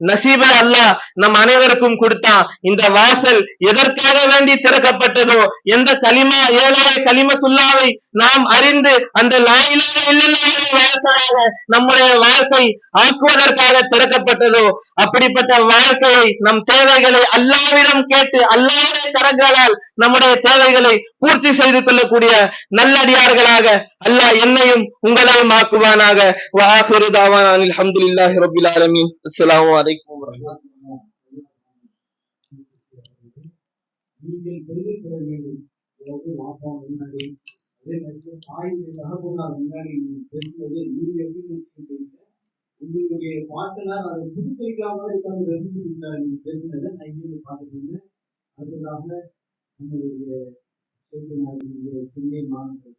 நசீபை அல்லாஹ் நம் அனைவருக்கும் கொடுத்தான். இந்த வாசல் எதற்காக வேண்டி திறக்கப்பட்டதோ, எந்த கலிமா, ஏழாய கலிமத்துல்லாவை நாம் அறிந்து அந்த லா இலாஹ இல்லல்லாஹ்வை வாழ்க்கையாக நம்முடைய வாழ்க்கை ஆக்குவதற்காக திறக்கப்பட்டதோ, அப்படிப்பட்ட வாழ்க்கையை, நம் தேவைகளை அல்லாஹ்விடம் கேட்டு அல்லாஹ்வுடைய கரங்களால் நம்முடைய தேவைகளை பூர்த்தி செய்து கொள்ளக்கூடிய நல்லடியார்களாக அல்லாஹ் என்னையும் உங்களையும் ஆக்குவானாக. வ ஆகிரு தாவானா அல்ஹம்துலில்லாஹி ரப்பில் ஆலமீன். அஸ்ஸலாமு அலைக்கும் வரஹ்மத்துல்லாஹி. நீங்கள் பெருமை பெற வேண்டும். அதாவது வாப்பா முன்னாடி, அதே நேரத்தில் தாயுடைய சகோதரர் முன்னாடி நீங்கள் பேசுனது நீங்க எப்படி தெரியுங்க. உங்களுடைய பாட்டனார் அதை புதுப்பிக்காம உட்கார்ந்து ரசிச்சுட்டு இருந்தார். நீங்க பேசுனதை நான் இங்கே பார்த்துட்டு அடுத்ததாக நம்மளுடைய சென்னை மாநகர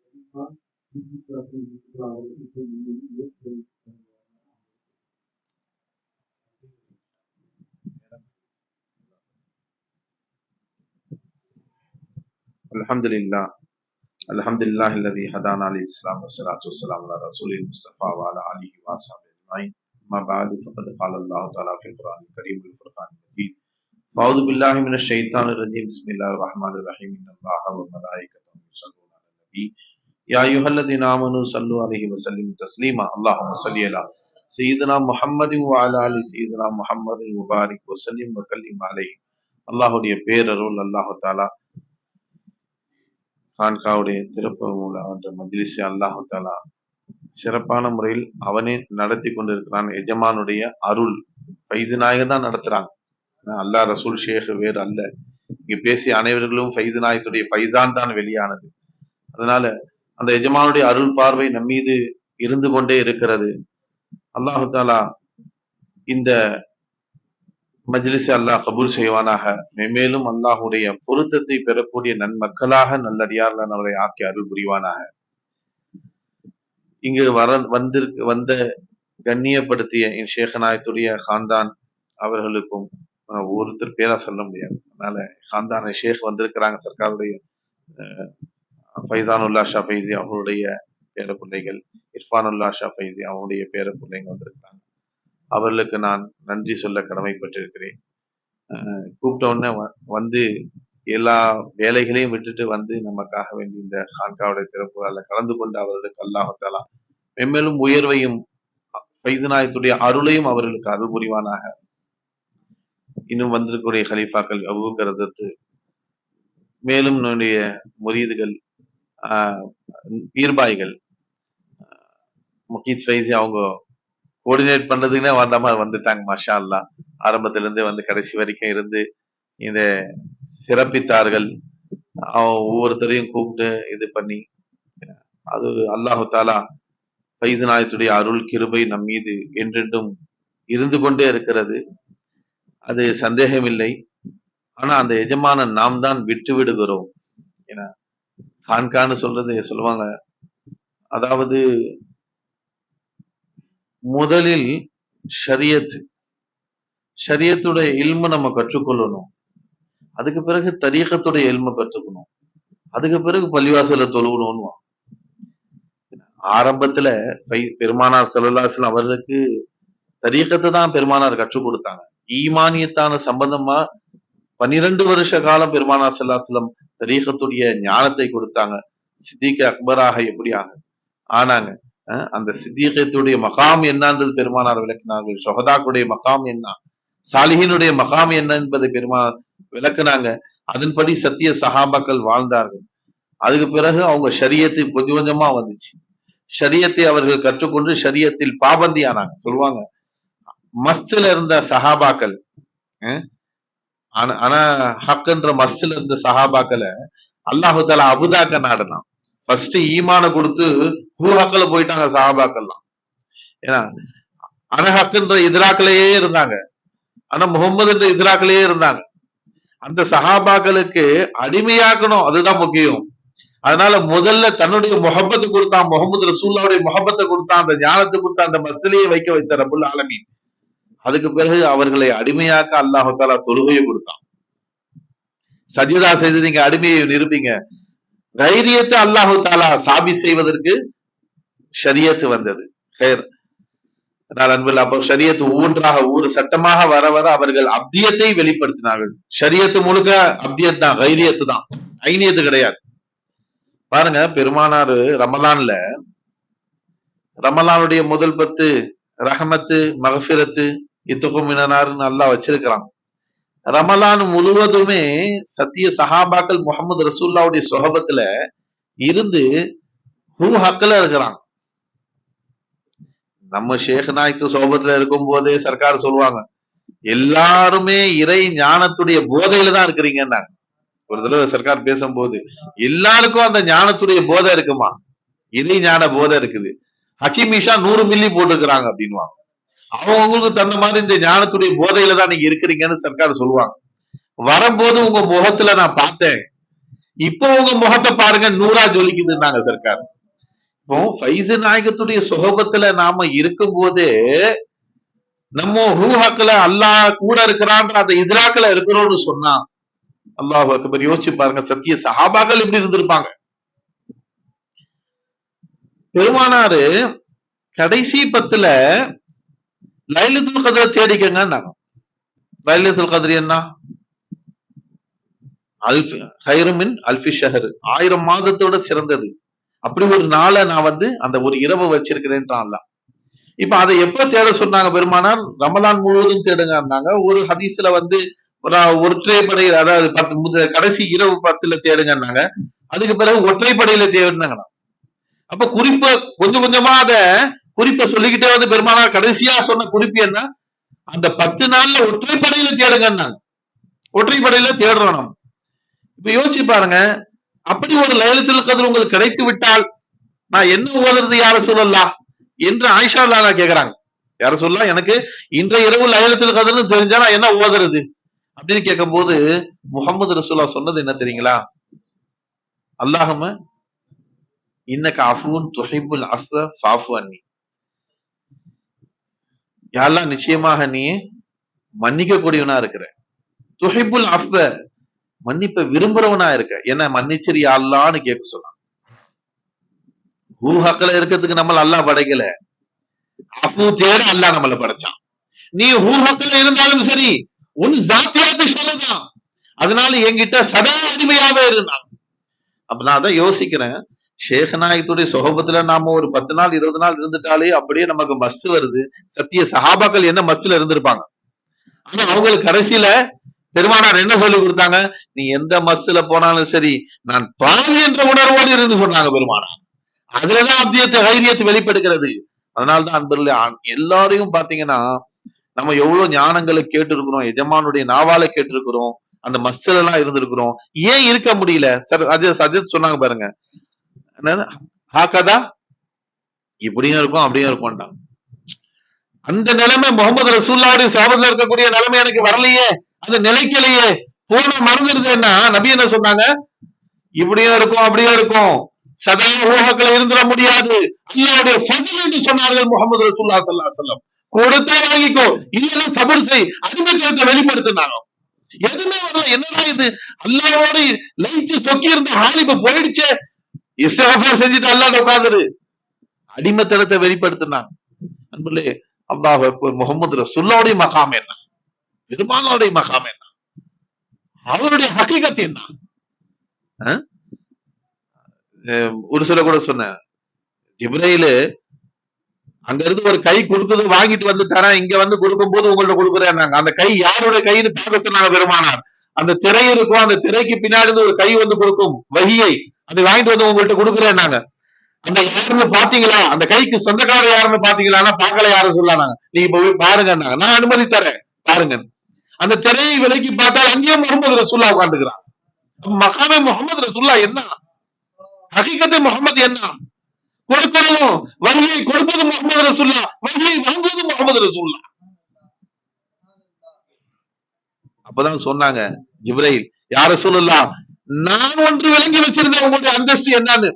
Alhamdulillah. Alhamdulillah alladhi hadana lil Islam wa salatu wassalamu ala rasulil Mustafa wa ala alihi wa sahbihi ajma'in. Amma ba'du faqad qala Allah ta'ala fil Qur'anil Karim wal Furqanil Majid. A'udhu billahi minash shaitanir rajim. Bismillahir rahmanir rahim. Inna Allaha wa malaikatahu yusalluna 'alan nabi. Ya ayyuhalladhina amanu sallu 'alaihi wa sallimu taslima. Allahumma salli ala sayyidina Muhammadin wa ala ali sayyidina Muhammadin wa barik wa sallim wa kallim 'alaihi. அல்லாஹ்வுடைய பேரருள் அல்லாஹ் தஆலா கான்காவுடைய திறப்பு மூலம் என்ற மஜ்லிஸை அல்லாஹ் தஆலா சிறப்பான முறையில் அவனே நடத்தி கொண்டிருக்கிறான். எஜமானுடைய அருள் ஃபைது நாயகம் தான் நடத்துறாங்க. அல்லாஹ் ரசூல் ஷேக் வேறு அல்ல. இங்க பேசிய அனைவர்களும் ஃபைது நாயகத்துடைய ஃபைசான் தான் வெளியானது. அதனால அந்த எஜமானுடைய அருள் பார்வை நம்மீது இருந்து கொண்டே இருக்கிறது. அல்லாஹு தஆலா இந்த மஜ்லிஸை அல்லாஹ் கபூல் செய்வானாக. மேலும் அல்லாஹுடைய பொருத்தத்தை பெறக்கூடிய நன்மக்களாக நல்லடியார்கள் அவரை ஆக்கி அருள் புரிவானாக. இங்கு வந்த கண்ணியப்படுத்திய என் ஷேகநாயத்துடைய காந்தான் அவர்களுக்கும் ஒருத்தர் பேரா சொல்ல முடியாது. அதனால காந்தான ஷேக் வந்திருக்கிறாங்க. சர்க்காருடைய ஃபைசானுல்லா ஷா ஃபைசி அவருடைய பேர பிள்ளைகள், இர்ஃபானுல்லா ஷா ஃபைசி அவருடைய பேர பிள்ளைங்க வந்திருக்கிறாங்க. அவர்களுக்கு நான் நன்றி சொல்ல கடமைப்பட்டிருக்கிறேன். கூப்பிட்ட உடனே வந்து எல்லா வேலைகளையும் விட்டுட்டு வந்து நமக்காக வேண்டி இந்த கான்காவுடைய திறப்புகளை கலந்து கொண்டு அவர்களுக்கு அல்லாஹ் தஆலா மென்மேலும் உயர்வையும் ஃபைது நாயகத்துடைய அருளையும் அவர்களுக்கு அருள் புரிவானாக. இன்னும் வந்திருக்கக்கூடிய ஹலீஃபாக்கள் அபூபக்கர் ஹஸரத், மேலும் நம்முடைய முரீதுகள், பீர்பாய்கள், முகீத் ஃபைசி அவங்க கோஆர்டினேட் பண்றதுக்குன்னே வந்த மாதிரி வந்துட்டாங்க. மாஷா அல்லாஹ். ஆரம்பத்துல இருந்தே வந்து கடைசி வரைக்கும் இருந்து இந்த சிறப்பித்தார்கள். ஒவ்வொருத்தரையும் கூப்பிட்டு இது பண்ணி, அது அல்லாஹு தஆலா ஃபைது நாயகத்துடைய அருள் கிருபை நம் மீது என்றென்றும் இருந்து கொண்டே இருக்கிறது. அது சந்தேகமில்லை. ஆனா அந்த எஜமான நாம் தான் விட்டு விடுகிறோம். ஏன்னா கான்கான்னு சொல்லுவாங்க. அதாவது முதலில் ஷரியத்துடைய இல்ம நம்ம கற்றுக்கொள்ளணும். அதுக்கு பிறகு தரீகத்துடைய இல்ம கற்றுக்கணும். அதுக்கு பிறகு பள்ளிவாசல தொழுகணும்னு. ஆரம்பத்துல பெருமானார் ஸல்லல்லாஹு அலைஹி வஸல்லம் அவர்களுக்கு தரீகத்தை தான் பெருமானார் கற்றுக் கொடுத்தாங்க. ஈமானியத்தான சம்பந்தமா 12 வருஷ காலம் பெருமானார் ஸல்லல்லாஹு அலைஹி வஸல்லம் தரீகத்துடைய ஞானத்தை கொடுத்தாங்க. சித்திக் அக்பராக எப்படியாக ஆனாங்க, அந்த சித்திகத்துடைய மகாம் என்னன்றது பெருமானார் விளக்கினார்கள். ஷஹதாக்குடைய மகாம் என்ன, சாலிஹினுடைய மகாம் என்ன என்பதை பெருமானார் விளக்குனாங்க. அதன்படி சத்திய சஹாபாக்கள் வாழ்ந்தார்கள். அதுக்கு பிறகு அவங்க ஷரியத்தை கொஞ்சம் கொஞ்சமா வந்துச்சு. ஷரியத்தை அவர்கள் கற்றுக்கொண்டு ஷரியத்தில் பாபந்தி ஆனாங்க. சொல்லுவாங்க, மஸ்துல இருந்த சஹாபாக்கள், ஆனா ஹக்குன்ற மஸ்துல இருந்த சஹாபாக்களை அல்லாஹு தஆலா அபுதாக்க நாடுனான். ஃபர்ஸ்ட் ஈமான கொடுத்து ஹூஹக்ல போயிட்டாங்க சஹாபாக்கள்லாம். ஏன்னா அனஹக்குன்ற இத்ராக்கிலேயே இருந்தாங்க. ஆனா முகம்மதுன்ற இத்ராக்கிலேயே இருந்தாங்க. அந்த சஹாபாக்களுக்கு அடிமையாக்கணும், அதுதான் முக்கியம். அதனால முதல்ல தன்னுடைய முஹப்பத்தை கொடுத்தான், முகமது ரசூலுல்லாஹ்வுடைய முஹப்பத்தை கொடுத்தான், அந்த ஞானத்தை கொடுத்தான், அந்த மஸ்திலேயே வைக்க வைத்த ரப்புல் ஆலமீன். அதுக்கு பிறகு அவர்களை அடிமையாக்க அல்லாஹு தாலா தொழுகையை கொடுத்தான். சஜிதா செய்து நீங்க அடிமையை நிரூபிங்க. தைரியத்தை அல்லாஹு தாலா சாபி செய்வதற்கு ஷரியத்து வந்தது. அன்பில் அப்போ ஷரியத்து ஒவ்வொன்றாக ஒவ்வொரு சட்டமாக வர வர அவர்கள் அப்தியத்தை வெளிப்படுத்தினார்கள். ஷரியத்து முழுக்க அப்தியத் தான், தைரியத்து தான், ஐனியத்து கிடையாது. பாருங்க, பெருமானாரு ரமலானுடைய முதல் 10 ரஹமத்து மகஃபிரத்து இத்துக்கும் மினனார்னு அல்லாஹ் வச்சிருக்கிறான். ரமலான் முழுவதுமே சத்திய சஹாபாக்கள் முகமது ரசூல்லாவுடைய சொஹபத்துல இருந்து ஹக்கல இருக்கிறாங்க. நம்ம ஷேக் நாயத்து சோபத்துல இருக்கும் போதே சர்க்கார் சொல்லுவாங்க, எல்லாருமே இறை ஞானத்துடைய போதையில தான் இருக்கிறீங்கன்னாங்க. ஒரு தடவை சர்க்கார் பேசும்போது, எல்லாருக்கும் அந்த ஞானத்துடைய போதை இருக்குமா, இறை ஞான போதை இருக்குது, ஹக்கீமிஷா 100 மில்லி போட்டுருக்கிறாங்க அப்படின்வாங்க. அவங்களுக்கு தந்த மாதிரி இந்த ஞானத்துடைய போதையில தான் நீங்க இருக்கிறீங்கன்னு சர்க்கார் சொல்லுவாங்க. வரும்போது உங்க முகத்துல நான் பார்த்தேன், இப்போ உங்க முகத்தை பாருங்க 100 ஜொலிக்குதுன்னாங்க சர்க்கார். இப்போ ஃபைசு நாயகத்துடைய சுகபத்துல நாம இருக்கும் போதே நம்ம ரூஹாக்கள அல்லாஹ் கூட இருக்கிறான்ற அந்த இத்ராக்கள இருக்கிறோம்னு சொன்னா, அல்லாஹ் அக்பர். யோசிச்சு பாருங்க, சத்திய சஹாபாக்கள் எப்படி இருந்திருப்பாங்க. பெருமானாரு கடைசி 10ல லைலத்துல் கத்ர் தேடிக்கங்க. லைலத்துல் கத்ர் என்ன? ஹைருமின் அல்ஃபி ஷஹர், 1000 மாதத்தோட சிறந்தது. அப்படி ஒரு நாளை நான் அந்த ஒரு இரவு வச்சிருக்கிறேன்றான். இப்ப அதை எப்ப தேட சொன்னாங்க பெருமானார்? ரமலான் முழுவதும் தேடுங்க. ஒரு ஹதீஸ்ல ஒற்றைப்படை, அதாவது கடைசி இரவு 10ல தேடுங்கன்னாங்க. அதுக்கு பிறகு ஒற்றைப்படையில தேடினாங்க. அப்ப குறிப்ப கொஞ்சம் கொஞ்சமா அத குறிப்பை சொல்லிக்கிட்டே பெருமானார் கடைசியா சொன்ன குறிப்பு என்ன? அந்த 10 நாள்ல ஒற்றைப்படையில தேடுங்கன்னாங்க. ஒற்றைப்படையில தேடுறோம் நம்ம. இப்ப யோசிச்சு பாருங்க, அப்படி ஒரு லைலத்துல் கத்ர் உங்களுக்கு கிடைத்து விட்டால் நான் என்ன ஓதுறது யார சொல்லலாம் என்று ஆயிஷா லாலா கேக்குறாங்க. யார சொல்லலாம், எனக்கு இன்றைய இரவு லைலத்துல் கத்ர்னு தெரிஞ்சா நான் என்ன ஓதுறது அப்படின்னு கேட்கும் போது முஹம்மது ரசூலுல்லாஹ் சொன்னது என்ன தெரியுங்களா? அல்லாஹும்ம இன்னக அஃபூன் துஹிப்புல் அஃவ ஃபஅஃபு அன்னி. யா அல்லாஹ், நிச்சயமாக நீ மன்னிக்க கூடியவனா இருக்கிற. துஹிப்புல் அஃவ, மன்னிப்ப விரும்புறவனா இருக்க, என்ன மன்னிச்சிரியா அல்லான்னு கேட்க சொன்னான். ஹூஹக்கள இருக்கிறதுக்கு நம்மள அல்லாஹ் படைக்கல, அஃபு தேட அல்லாஹ் நம்மள படைச்சான். நீ ஹூஹக்கள இருந்தாலும் சரி, உன் ஜாத்தியாத்து சொல்லதான். அதனால என்கிட்ட சதா அடிமையாவே இருந்தான். அப்ப நான் அதான் யோசிக்கிறேன், ஷேக் நாயகத்துடைய சொஹபத்துல நாம ஒரு 10 நாள் 20 நாள் இருந்துட்டாலே அப்படியே நமக்கு மஸ்து வருது. சத்திய சஹாபாக்கள் என்ன மஸ்துல இருந்திருப்பாங்க. ஆனா அவங்களுக்கு கடைசியில பெருமானார் என்ன சொல்லி கொடுத்தாங்க? நீ எந்த மஸ்ல போனாலும் சரி, நான் பாவி என்ற உணர்வோடு இருந்து சொன்னாங்க பெருமானார். அதுலதான் அப்தியத்தை தைரியத்தை வெளிப்படுகிறது. அதனால்தான் அன்பர்களே, எல்லாரையும் பாத்தீங்கன்னா நம்ம எவ்வளவு ஞானங்களை கேட்டு இருக்கிறோம், எஜமானுடைய நாவால கேட்டு இருக்கிறோம், அந்த மஸ்ல எல்லாம் இருந்திருக்கிறோம். ஏன் இருக்க முடியல? சஜத் சொன்னாங்க பாருங்க, ஹாக்கதா இப்படியும் இருக்கும் அப்படியும் இருக்கும்ட்டாங்க. அந்த நிலைமை முகமது ரசூலுல்லாஹ்வுடைய சஹாபாத்துல இருக்கக்கூடிய நிலைமை எனக்கு வரலையே, அது நிலைக்கலையே, போன மறந்துடுது. என்ன நபி என்ன சொன்னாங்க? இப்படியும் இருக்கும் அப்படியும் இருக்கும், சதா ஊகக்களை இருந்துட முடியாது, அல்லாஹ்வுடைய ஃபضل என்று சொன்னார்கள் முகமது ரசூலுல்லாஹ் ஸல்லல்லாஹு அலைஹி வஸல்லம். கொடுத்தா வாங்கிக்கோ, இல்லைன்னா சபர் செய், அடிமைத்தனத்தை வெளிப்படுத்தினாங்க. எதுவுமே வரல. என்னடா இது, அல்லாஹ்வோடு லயிச்சு சொக்கி இருந்த ஹாலிப போயிடுச்சே, இஸ்திக்ஃபார் செஞ்சுட்டு அல்லாஹ் உட்கார்ந்துரு, அடிமைத்தனத்தை வெளிப்படுத்தினாங்க. அன்புலே, அல்லாஹ் முகமது ரசூலுல்லாஹ்வுடைய மகாம் என்ன, பெருமானாருடைய மகாம் என்ன, அவருடைய ஹகீகத் என்ன? ஒரு சில கூட சொன்ன ஜிப்ரீல் அங்க இருந்து ஒரு கை கொடுக்குது, வாங்கிட்டு வந்துட்டாரா, இங்க வந்து கொடுக்கும் போது உங்கள்ட்ட கொடுக்குறேன். அந்த கை யாருடைய கைன்னு பார்க்க சொன்னாங்க பெருமானார். அந்த திரை இருக்கும், அந்த திரைக்கு பின்னாடி இருந்து ஒரு கை வந்து கொடுக்கும் வகியை, அதை வாங்கிட்டு வந்து உங்கள்ட்ட கொடுக்குறேன். நாங்க அந்த யாருன்னு பாத்தீங்களா, அந்த கைக்கு சொந்தக்காரர் யாருன்னு பாத்தீங்களா? பார்க்கல, யாரும் சொல்லாங்க, நீங்க போய் பாருங்க, நான் அனுமதி தரேன் பாருங்க. அந்த திரையை விலைக்கு பார்த்தால் அங்கேயே முகமது ரசூலுல்லாஹ் உட்கார்ந்துக்கிறான். மகாமே முகமது ரசூலுல்லாஹ் என்ன, ஹகீகத்தை முகமது என்ன, கொடுக்கணும் வங்கியை கொடுப்பது முகமது ரசூலுல்லாஹ், வங்கியை வாங்குவது முகமது ரசூலுல்லாஹ். அப்பதான் சொன்னாங்க ஜிப்ரீல், யா ரசூலுல்லாஹ், நான் ஒன்று விளங்கி வச்சிருந்தேன் உங்களுடைய அந்தஸ்து என்னன்னு,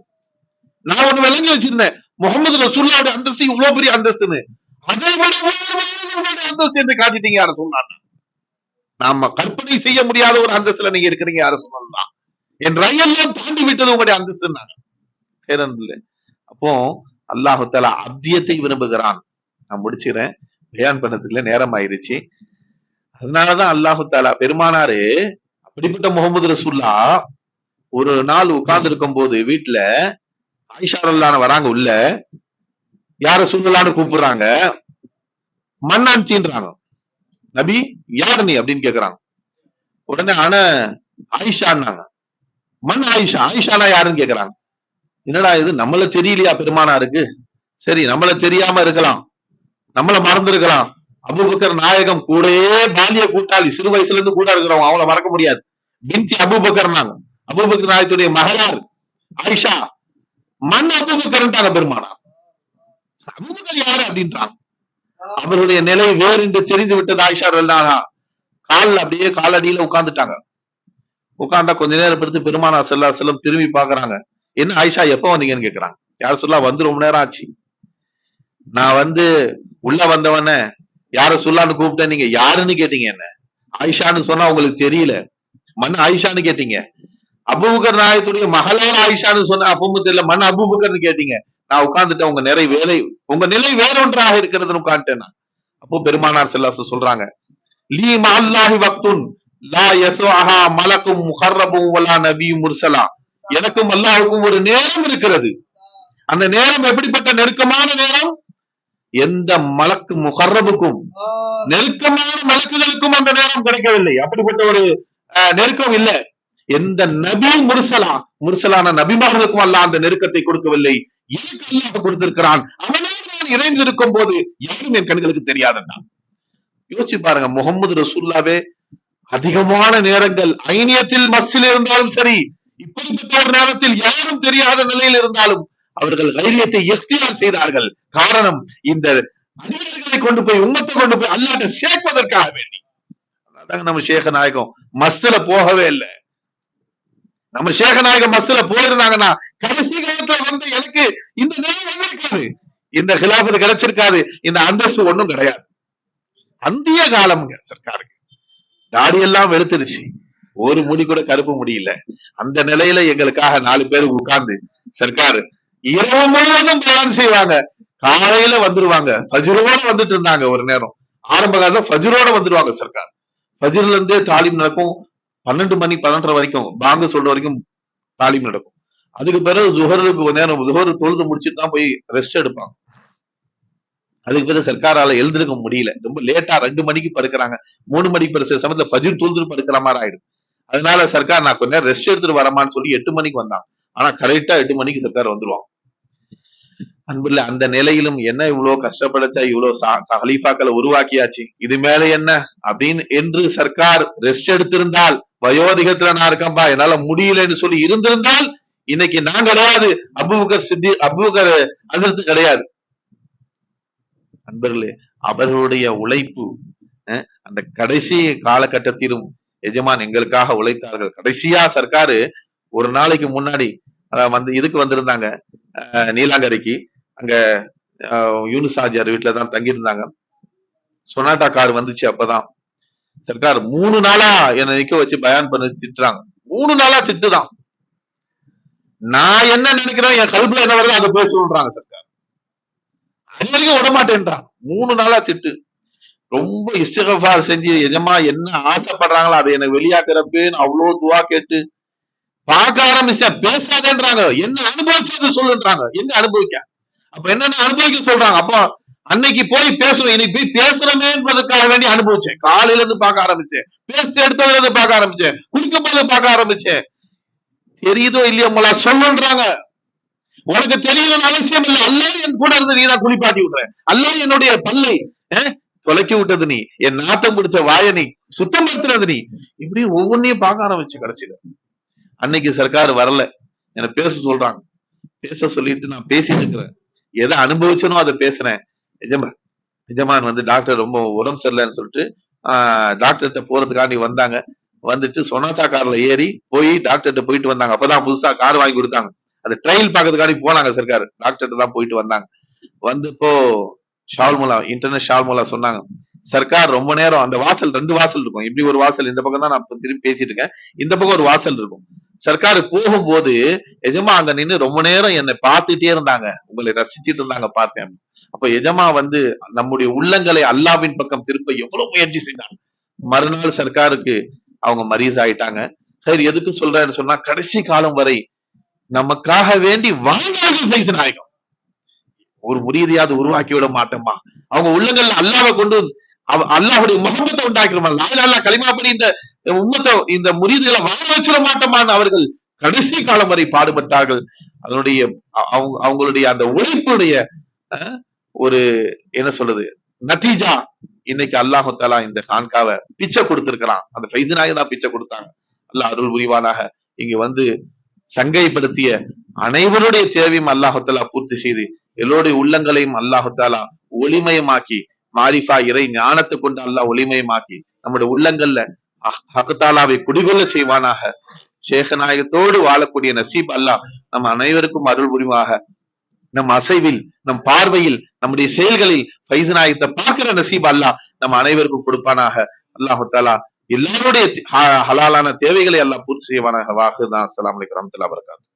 நான் ஒன்று விளங்கி வச்சிருந்தேன், முகமது ரசூலுல்லாஹ்வுடைய அந்தஸ்து இவ்வளவு பெரிய அந்தஸ்துன்னு. அதை விட உயர்வான அந்தஸ்து என்று காட்டிட்டீங்க யார சொன்னாங்க. நாம கற்பனை செய்ய முடியாத ஒரு அந்தஸ்துல நீங்க இருக்கிறீங்க யார சொல்லலாம். என் ரயெல்லாம் தாண்டி விட்டது உங்களுடைய அந்தஸ்துனாங்க. அப்போ அல்லாஹு தஆலா அப்தியத்தை விரும்புகிறான். நான் முடிச்சுக்கிறேன், பயான் பண்ணதுல நேரம் ஆயிருச்சு. அதனாலதான் அல்லாஹு தஆலா பெருமானாரு அப்படிப்பட்ட முகமது ரசூல்லா ஒரு நாள் உட்கார்ந்து இருக்கும் போது வீட்டுல ஆயிஷா ரலியல்லாஹு வராங்க, உள்ள யார சொல்லலான்னு கூப்பிடுறாங்க, மண்ணான்றாங்க. நபி யாரு நீ அப்படின்னு கேக்குறாங்க. உடனே ஆனா ஆயிஷான்னாங்க. மண் ஆயிஷா, ஆயிஷானா யாருன்னு கேக்குறாங்க. என்னடா இது, நம்மள தெரியலையா பெருமானாருக்கு? சரி, நம்மள தெரியாம இருக்கலாம், நம்மள மறந்துருக்கலாம். அபூபக்கர் நாயகம் கூடயே பாலிய கூட்டாளி, சிறு வயசுல இருந்து கூட இருக்கிறவங்க, அவங்கள மறக்க முடியாது. பின்தி அபூபக்கர்னாங்க. அபூபக்கர் நாயகத்துடைய மகளார் ஆயிஷா. மண் அபூபக்கர்ன்றாங்க பெருமானார். அபூபக்கர் யாரு அப்படின்றாங்க. அவருடைய நிலை வேறு என்று தெரிந்து விட்டது ஆயிஷா ரலியல்லாஹு. கால்ல அப்படியே காலடியில உட்கார்ந்துட்டாங்க. உட்கார்ந்தா கொஞ்ச நேரம் எடுத்து பெருமானார் ஸல்லல்லாஹு அலைஹி வஸல்லம் திரும்பி பாக்குறாங்க. என்ன ஆயிஷா, எப்ப வந்தீங்கன்னு கேக்குறாங்க. யார் சொல்லா, வந்து ரொம்ப நேரம் ஆச்சு. நான் உள்ள வந்தவன யார சொல்லான்னு கூப்பிட்டேன், நீங்க யாருன்னு கேட்டீங்க. என்ன ஆயிஷான்னு சொன்னா உங்களுக்கு தெரியல, மண் ஆயிஷான்னு கேட்டீங்க. அபூபக்கர் நாயகத்துடைய மகளார் ஆயிஷான்னு சொன்ன அப்பவும் தெரியல, மண் அபூபக்கர்னு கேட்டீங்க. நான் உட்கார்ந்துட்டேன், உங்க நிலை வேறொன்றாக இருக்கிறதுன்னு உட்காந்துட்டேன். அப்போ பெருமானார் ஸல்லல்லாஹு அலைஹி வஸல்லம் சொல்றாங்க, லீ மஅல்லாஹி வக்துன் லா யஸுஹா மலக்கும் முகர்ரபும் வலா நபியும் முர்சலா. எனக்கும் அல்லாஹ்வுக்கும் ஒரு நேரம் இருக்கிறது. அந்த நேரம் எப்படிப்பட்ட நெருக்கமான நேரம்? எந்த மலக்கு முகர்ரபுக்கும், நெருக்கமான மலக்குகளுக்கும் அந்த நேரம் கிடைக்கவில்லை. அப்படிப்பட்ட ஒரு நெருக்கம் இல்லை. எந்த நபி முர்சலான நபிமார்களுக்கும் அல்லாஹ் அந்த நெருக்கத்தை கொடுக்கவில்லை. எனக்கு அல்லாஹ் கொடுத்திருக்கிறான். அவனே நான் இறைந்திருக்கும் போது யாரும் என் கண்களுக்கு தெரியாதுன்னா யோசிச்சு பாருங்க. முகமது ரசூலுல்லாவே அதிகமான நேரங்கள் ஐனியத்தில் மஸ்ஸில் இருந்தாலும் சரி, இப்படிப்பட்ட ஒரு நேரத்தில் யாரும் தெரியாத நிலையில் இருந்தாலும் அவர்கள் தைரியத்தை இக்தியார் செய்தார்கள். காரணம், இந்த மனிதர்களை கொண்டு போய் உம்மத்தை கொண்டு போய் அல்லாஹ்ட்ட சேர்ப்பதற்காக வேண்டி. அதாங்க நம்ம ஷேக நாயகம் மஸ்ல போகவே இல்லை. நம்ம ஷேக நாயகம் மஸ்ல போயிருந்தாங்கன்னா கடைசி காலத்துல எனக்கு இந்த நிலை வந்திருக்காது, இந்த ஹிலாபத் கிடைச்சிருக்காது, இந்த அந்தஸ்து ஒண்ணும் கிடையாது. அந்திய காலம் சர்க்காருக்கு தாடி எல்லாம் வெளுத்துருச்சு, ஒரு முடி கூட கருப்பு முடியல. அந்த நிலையில எங்களுக்காக 4 பேர் உட்கார்ந்து சர்க்கார் இரவு முழுவதும் பயான் செய்வாங்க. காலையில வந்துருவாங்க, ஃபஜ்ரோட வந்துட்டு இருந்தாங்க. ஒரு நேரம் ஆரம்ப காலத்துல ஃபஜ்ரோட வந்துருவாங்க சர்க்கார். ஃபஜ்ர்ல இருந்தே தாலீம் நடக்கும். 12 மணி 12:30 வரைக்கும், பாங்கு சொல்ற வரைக்கும் தாலீம் நடக்கும். அதுக்கு பிறகு ஜுஹருக்கு நேரம், ஜுஹர் தொழுது முடிச்சுட்டு தான் போய் ரெஸ்ட் எடுப்பாங்க. அதுக்கு பிறகு சர்க்காரால எழுந்திருக்க முடியல, ரொம்ப லேட்டா 2 மணிக்கு படுக்கிறாங்க, 3 மணிக்கு படுக்கிற சமயத்துல ஃபஜ்ர் தொழுது படுக்கிற மாதிரி ஆயிடும். அதனால சர்க்கார் நான் கொஞ்ச நேரம் ரெஸ்ட் எடுத்துட்டு வரமான்னு சொல்லி 8 மணிக்கு வந்தாங்க. ஆனா கரெக்டா 8 மணிக்கு சர்க்கார் வந்துருவாங்க. அன்புல அந்த நிலையிலும் என்ன இவ்வளவு கஷ்டப்படச்சா, இவ்வளவு ஹலீஃபாக்களை உருவாக்கியாச்சு, இது மேல என்ன அப்படின்னு என்று சர்க்கார் ரெஸ்ட் எடுத்திருந்தால், வயோதிகத்துல நான் இருக்கேன்பா என்னால முடியலன்னு சொல்லி இருந்திருந்தால், இன்னைக்கு நான் கிடையாது, அபூபக்கர் அதிர்த்து கிடையாது. அன்பர்களே, அவர்களுடைய உழைப்பு அந்த கடைசி காலகட்டத்திலும் எஜமான் எங்களுக்காக உழைத்தார்கள். கடைசியா சர்க்காரு ஒரு நாளைக்கு முன்னாடி இதுக்கு வந்திருந்தாங்க, நீலாங்கரைக்கு. அங்க யூனுஸ் ஆஜியார் வீட்டுலதான் தங்கி இருந்தாங்க. சொனாட்டா கார் வந்துச்சு. அப்பதான் சர்க்கார் 3 நாளா என்னை நிக்க வச்சு பயான் பண்ணி திட்டுறாங்க. 3 நாளா திட்டுதான். நான் என்ன நினைக்கிறேன், என் கல்புல என்ன வருதோ அதை பேச சொல்றாங்க சர்க்கார். அது வரைக்கும் விடமாட்டேன்றான். 3 நாளா திட்டு. ரொம்ப இஸ்திக்ஃபார் செஞ்சு எஜமா என்ன ஆசைப்படுறாங்களோ அதை எனக்கு வெளியாக்குறப்பேன்னு அவ்வளவு துவா கேட்டு பார்க்க ஆரம்பிச்சேன். பேசாதேன்றாங்க. என்ன அனுபவிச்சது சொல்லுன்றாங்க. என்ன அனுபவிக்க? அப்ப என்னென்ன அனுபவிக்க சொல்றாங்க? அப்போ அன்னைக்கு போய் பேசணும், இன்னைக்கு போய் பேசுறமே என்பதற்காக வேண்டி அனுபவிச்சேன். காலையில இருந்து பார்க்க ஆரம்பிச்சேன், பேசி எடுத்ததுல இருந்து பார்க்க ஆரம்பிச்சேன், குடிக்கும் போது பார்க்க ஆரம்பிச்சேன். தெரியுதோ இல்லையோ உங்களா சொல்லுன்றாங்க. உனக்கு தெரியணும்னு அவசியம் இல்லை. அல்லாஹ் என் கூட இருந்து நீதான் குளிப்பாட்டி விடுறேன். அல்லாஹ் என்னுடைய பல்லை தொலைக்கி விட்டது நீ, என் நாட்டம் பிடிச்ச வாய நீ சுத்தம் படுத்துறது நீ, இப்படி ஒவ்வொன்னையும் பார்க்க ஆரம்பிச்சு. கடைசியில அன்னைக்கு சர்க்கார் வரல, என்ன பேச சொல்றாங்க. பேச சொல்லிட்டு நான் பேசிட்டு இருக்கிறேன். எதை அனுபவிச்சனோ அதை பேசுறேன். எஜமான் டாக்டர் ரொம்ப உடம்பு சரியில்லைன்னு சொல்லிட்டு டாக்டர்கிட்ட போறதுக்காண்டி வந்தாங்க. வந்துட்டு சொனாட்டா கார்ல ஏறி போய் டாக்டர்கிட்ட போயிட்டு வந்தாங்க. அப்பதான் புதுசா கார் வாங்கி கொடுத்தாங்க. அது ட்ரையல் பாக்கிறதுக்காண்டி போனாங்க சர்க்கார். டாக்டர்கிட்ட தான் போயிட்டு வந்தாங்க. இப்போ ஷால்முலா இன்டர்நெட் ஷால்முலா சொன்னாங்க, சர்க்கார் ரொம்ப நேரம் அந்த வாசல் 2 வாசல் இருக்கும். இப்படி ஒரு வாசல் இந்த பக்கம் தான் நான் இப்ப திரும்பி பேசிட்டு இருக்கேன், இந்த பக்கம் ஒரு வாசல் இருக்கும். சர்க்கார் போகும்போது எஜமா அங்க நின்னு ரொம்ப நேரம் என்னை பார்த்துட்டே இருந்தாங்க, உங்களை ரசிச்சிட்டு இருந்தாங்க பார்த்தேன். அப்ப எஜமா வந்து நம்முடைய உள்ளங்களை அல்லாவின் பக்கம் திருப்ப எவ்வளவு முயற்சி செஞ்சாங்க. மறுநாள் சர்க்காருக்கு அவங்க மரீஸ் ஆயிட்டாங்க. சரி, எதுக்கு சொல்றேன்னு சொன்னா, கடைசி காலம் வரை நமக்காக வேண்டி வாழ்ந்தார்கள் சையது நாயகம். ஒரு முரீதியாவது உருவாக்கி விட மாட்டோமா? அவங்க உள்ளங்கள்ல அல்லாவை கொண்டு அல்லாஹுடைய முகமத்தை உண்டாக்கிடுமா? லாயிலா களிமாப்படி இந்த உம்மத்தை இந்த முரீதுகளை வாழ வச்சிட மாட்டோமான்னு அவர்கள் கடைசி காலம் வரை பாடுபட்டார்கள். அதனுடைய அவங்களுடைய அந்த உழைப்புடைய ஒரு என்ன சொல்றது நத்தீஜா இன்னைக்கு அல்லாஹு தாலா இந்த கான்காவை பிச்சை கொடுத்திருக்கிறான். அந்த ஃபைஸ் நாயகம் தான் பிச்சை கொடுத்தாங்க. அல்லாஹ் அருள் புரிவானாக. இங்க வந்து சங்கைப்படுத்திய அனைவருடைய தேவையும் அல்லாஹு தாலா பூர்த்தி செய்து எல்லோருடைய உள்ளங்களையும் அல்லாஹு தாலா ஒளிமயமாக்கி, மாரிஃபா இறை ஞானத்தை கொண்டு அல்லாஹ் ஒளிமயமாக்கி நம்முடைய உள்ளங்கள்ல ஹக்குதாலாவை குடிகொள்ள செய்வானாக. சேகநாயகத்தோடு வாழக்கூடிய நசீப் அல்லாஹ் நம் அனைவருக்கும் அருள் புரிவாக. நம் அசைவில், நம் பார்வையில், நம்முடைய செயல்களில் ஃபைஸ் நாயகத்தை பார்க்கிற நசீப் அல்லாஹ் நம் அனைவருக்கும் கொடுப்பானாக. அல்லாஹு தாலா எல்லாருடைய ஹலாலான தேவைகளை எல்லாம் பூர்த்தி செய்வானாக. வாக்குதான். அஸ்ஸலாமு அலைக்கும் வரஹ்மத்துல்லாஹி வபரகாத்துஹு.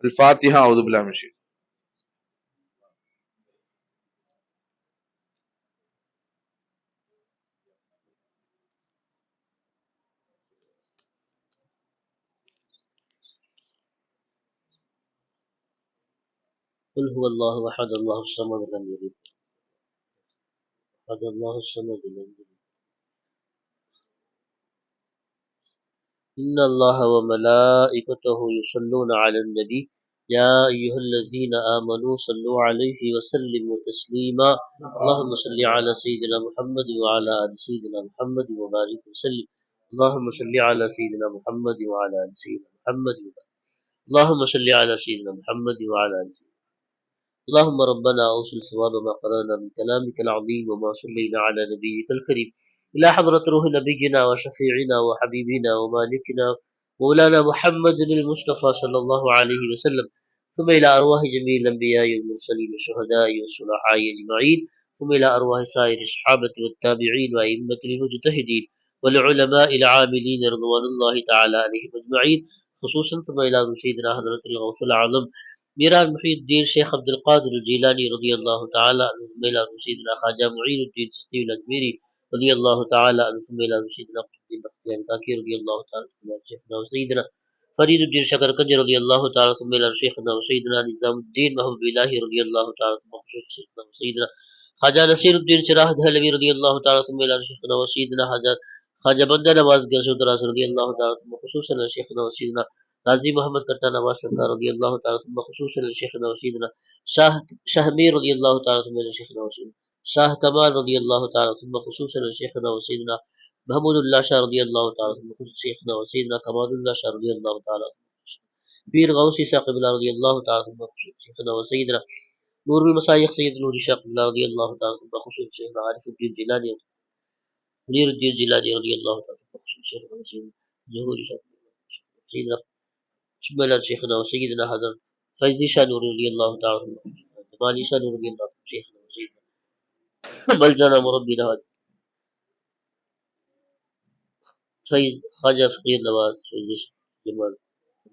الفاتحة. أعوذ بالله من الشيطان. قل هو الله احد الله الصمد لم يلد احد الله الصمد لم يلد. ان الله وملائكته يصلون على النبي يا ايها الذين امنوا صلوا عليه وسلموا تسليما. اللهم صل على سيدنا محمد وعلى ال سيدنا محمد وبارك وسلم. اللهم صل على سيدنا محمد وعلى ال سيدنا محمد وبارك. اللهم صل على سيدنا محمد وعلى ال سيدنا. اللهم ربنا اوصل ثواب ما قرانا من كلامك العظيم وما صلينا على نبيك الكريم الى حضرة روح نبينا وشفيعنا وحبيبنا ومالكنا مولانا محمد المصطفى صلى الله عليه وسلم، ثم الى ارواح جميع الانبياء والمرسلين والشهداء والصلحاء اجمعين، ثم الى ارواح سائر الصحابة والتابعين وائمة المجتهدين والعلماء العاملين رضوان الله تعالى عليهم اجمعين، خصوصا ثم الى سيدنا حضرة الغوث العظم میران محی الدین شیخ عبد القادر الجیلانی رضی اللہ تعالی عنہ، میلا سیدنا خواجہ معین الدین چشتی الاجمیری رضی اللہ تعالی عنہ، میلا سیدنا الدین بختیار کاکی رضی اللہ تعالی عنہ، شیخنا سیدنا فرید الدین شکر کنج رضی اللہ تعالی عنہ، میلا شیخنا سیدنا نظام الدین محمود الہی رضی اللہ تعالی عنہ، شیخنا سیدنا خواجہ نصیر الدین چراغ دہلوی رضی اللہ تعالی عنہ، میلا شیخنا سیدنا خواجہ بندہ نواز گرشدراز رضی اللہ تعالی عنہ، خصوصا شیخنا سیدنا غازی محمد کٹا نواز سرکار رضی اللہ تعالی عنہ، خصوصا شیخنا سیدنا شاہ میر رضی اللہ تعالی عنہ، شیخنا سیدنا شاہ کمال رضی اللہ تعالی عنہ، خصوصا شیخنا سیدنا محمود اللہ شاہ رضی اللہ تعالی عنہ، خصوصا شیخنا سیدنا کمال اللہ شاہ رضی اللہ تعالی عنہ، پیر غوثی صاحب قبلہ رضی اللہ تعالی عنہ، شیخنا سیدنا نور المشايخ سيد نور الشيخ رضي الله تعالى عنه بخصوص الشيخ عارف الدين الجيلاني منير الدين الجيلاني رضي الله تعالى عنه بخصوص الشيخ ظهور سيدنا شمال شيخنا وسيدنا حضرت فيزي شانور رضي الله تعالى عنه جمالي شانور رضي الله تعالى شيخنا وسيدنا بلجنا مربينا فيز خواجہ فقیر نواز فیض جمال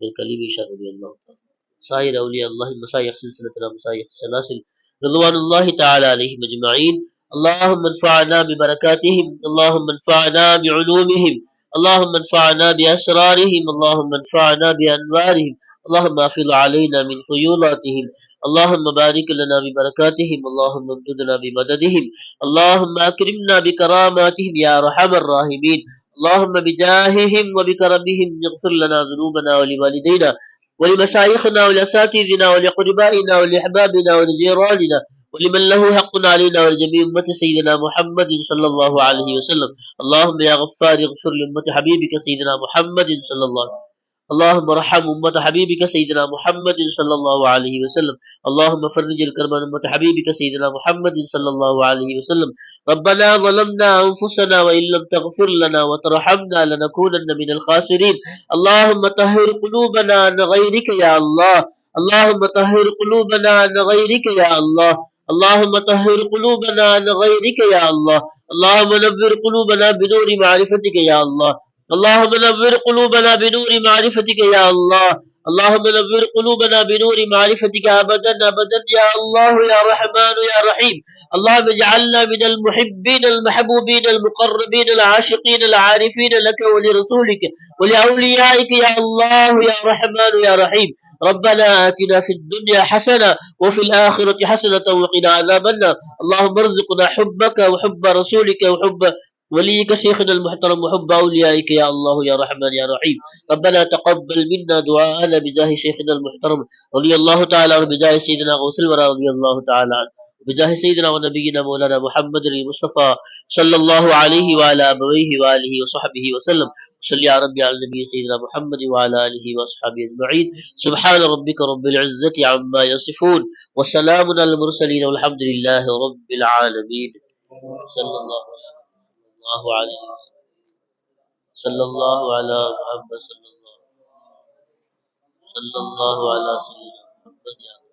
بن کلیمی شاہ رضی اللہ تعالی سائر اولیاء اللہ مشایخ سلسلتنا مشایخ السلاسل رضوان اللہ تعالی علیہم اجمعین اللهم انفعنا ببركاتهم اللهم انفعنا بعلومهم اللهم انفعنا بأسرارهم اللهم انفعنا بأنوارهم اللهم افض علينا من فيوضاتهم اللهم بارك لنا ببركاتهم اللهم امددنا بمددهم اللهم اكرمنا بكراماتهم يا ارحم الراحمين اللهم بجاههم وبكرمهم اغفر لنا ذنوبنا ولوالدينا ولمشايخنا ولأساتذتنا ولقربائنا ولأحبابنا ولجيراننا ولمن له حق علينا ولجميع أمة سيدنا محمد صلى الله عليه وسلم اللهم يا غفار اغفر لأمة حبيبك سيدنا محمد صلى الله عليه وسلم اللهم ارحم أمة حبيبك سيدنا محمد صلى الله عليه وسلم اللهم فرج الكرب عن أمة حبيبك سيدنا محمد صلى الله عليه وسلم ربنا ظلمنا أنفسنا وإن لم تغفر لنا وترحمنا لنكونن من الخاسرين اللهم طهر قلوبنا عن غيرك يا الله اللهم طهر قلوبنا عن غيرك يا الله اللهم طهر قلوبنا عن غيرك يا الله اللهم نور قلوبنا بنور معرفتك يا الله اللهم نور قلوبنا بنور معرفتك يا الله اللهم نور قلوبنا بنور معرفتك أبدا أبدا يا الله يا رحمن يا رحيم اللهم اجعلنا من المحبين المحبوبين المقربين العاشقين العارفين لك ولرسولك ولأوليائك يا الله يا رحمن يا رحيم ربنا آتنا في الدنيا حسنة وفي الآخرة حسنة وقنا عذاب النار اللهم ارزقنا حبك وحب رسولك وحب وليك شيخنا المحترم وحب أوليائك يا الله يا رحمن يا رحيم ربنا تقبل منا دعاءنا بجاه شيخنا المحترم رضي الله تعالى عنه بجاه سيدنا غوث الورى رضي الله تعالى عنه بجاه سيدنا ونبينا مولانا محمد المصطفى صلى الله عليه وعلى أبويه وآله وصحبه وسلم صلى يا ربي على النبي سيدنا محمد وعلى آله وأصحابه أجمعين سبحان ربك رب العزة عما يصفون وسلام على المرسلين والحمد لله رب العالمين صلى الله عليه وسلم صلى الله على محمد صلى الله على سيدنا محمد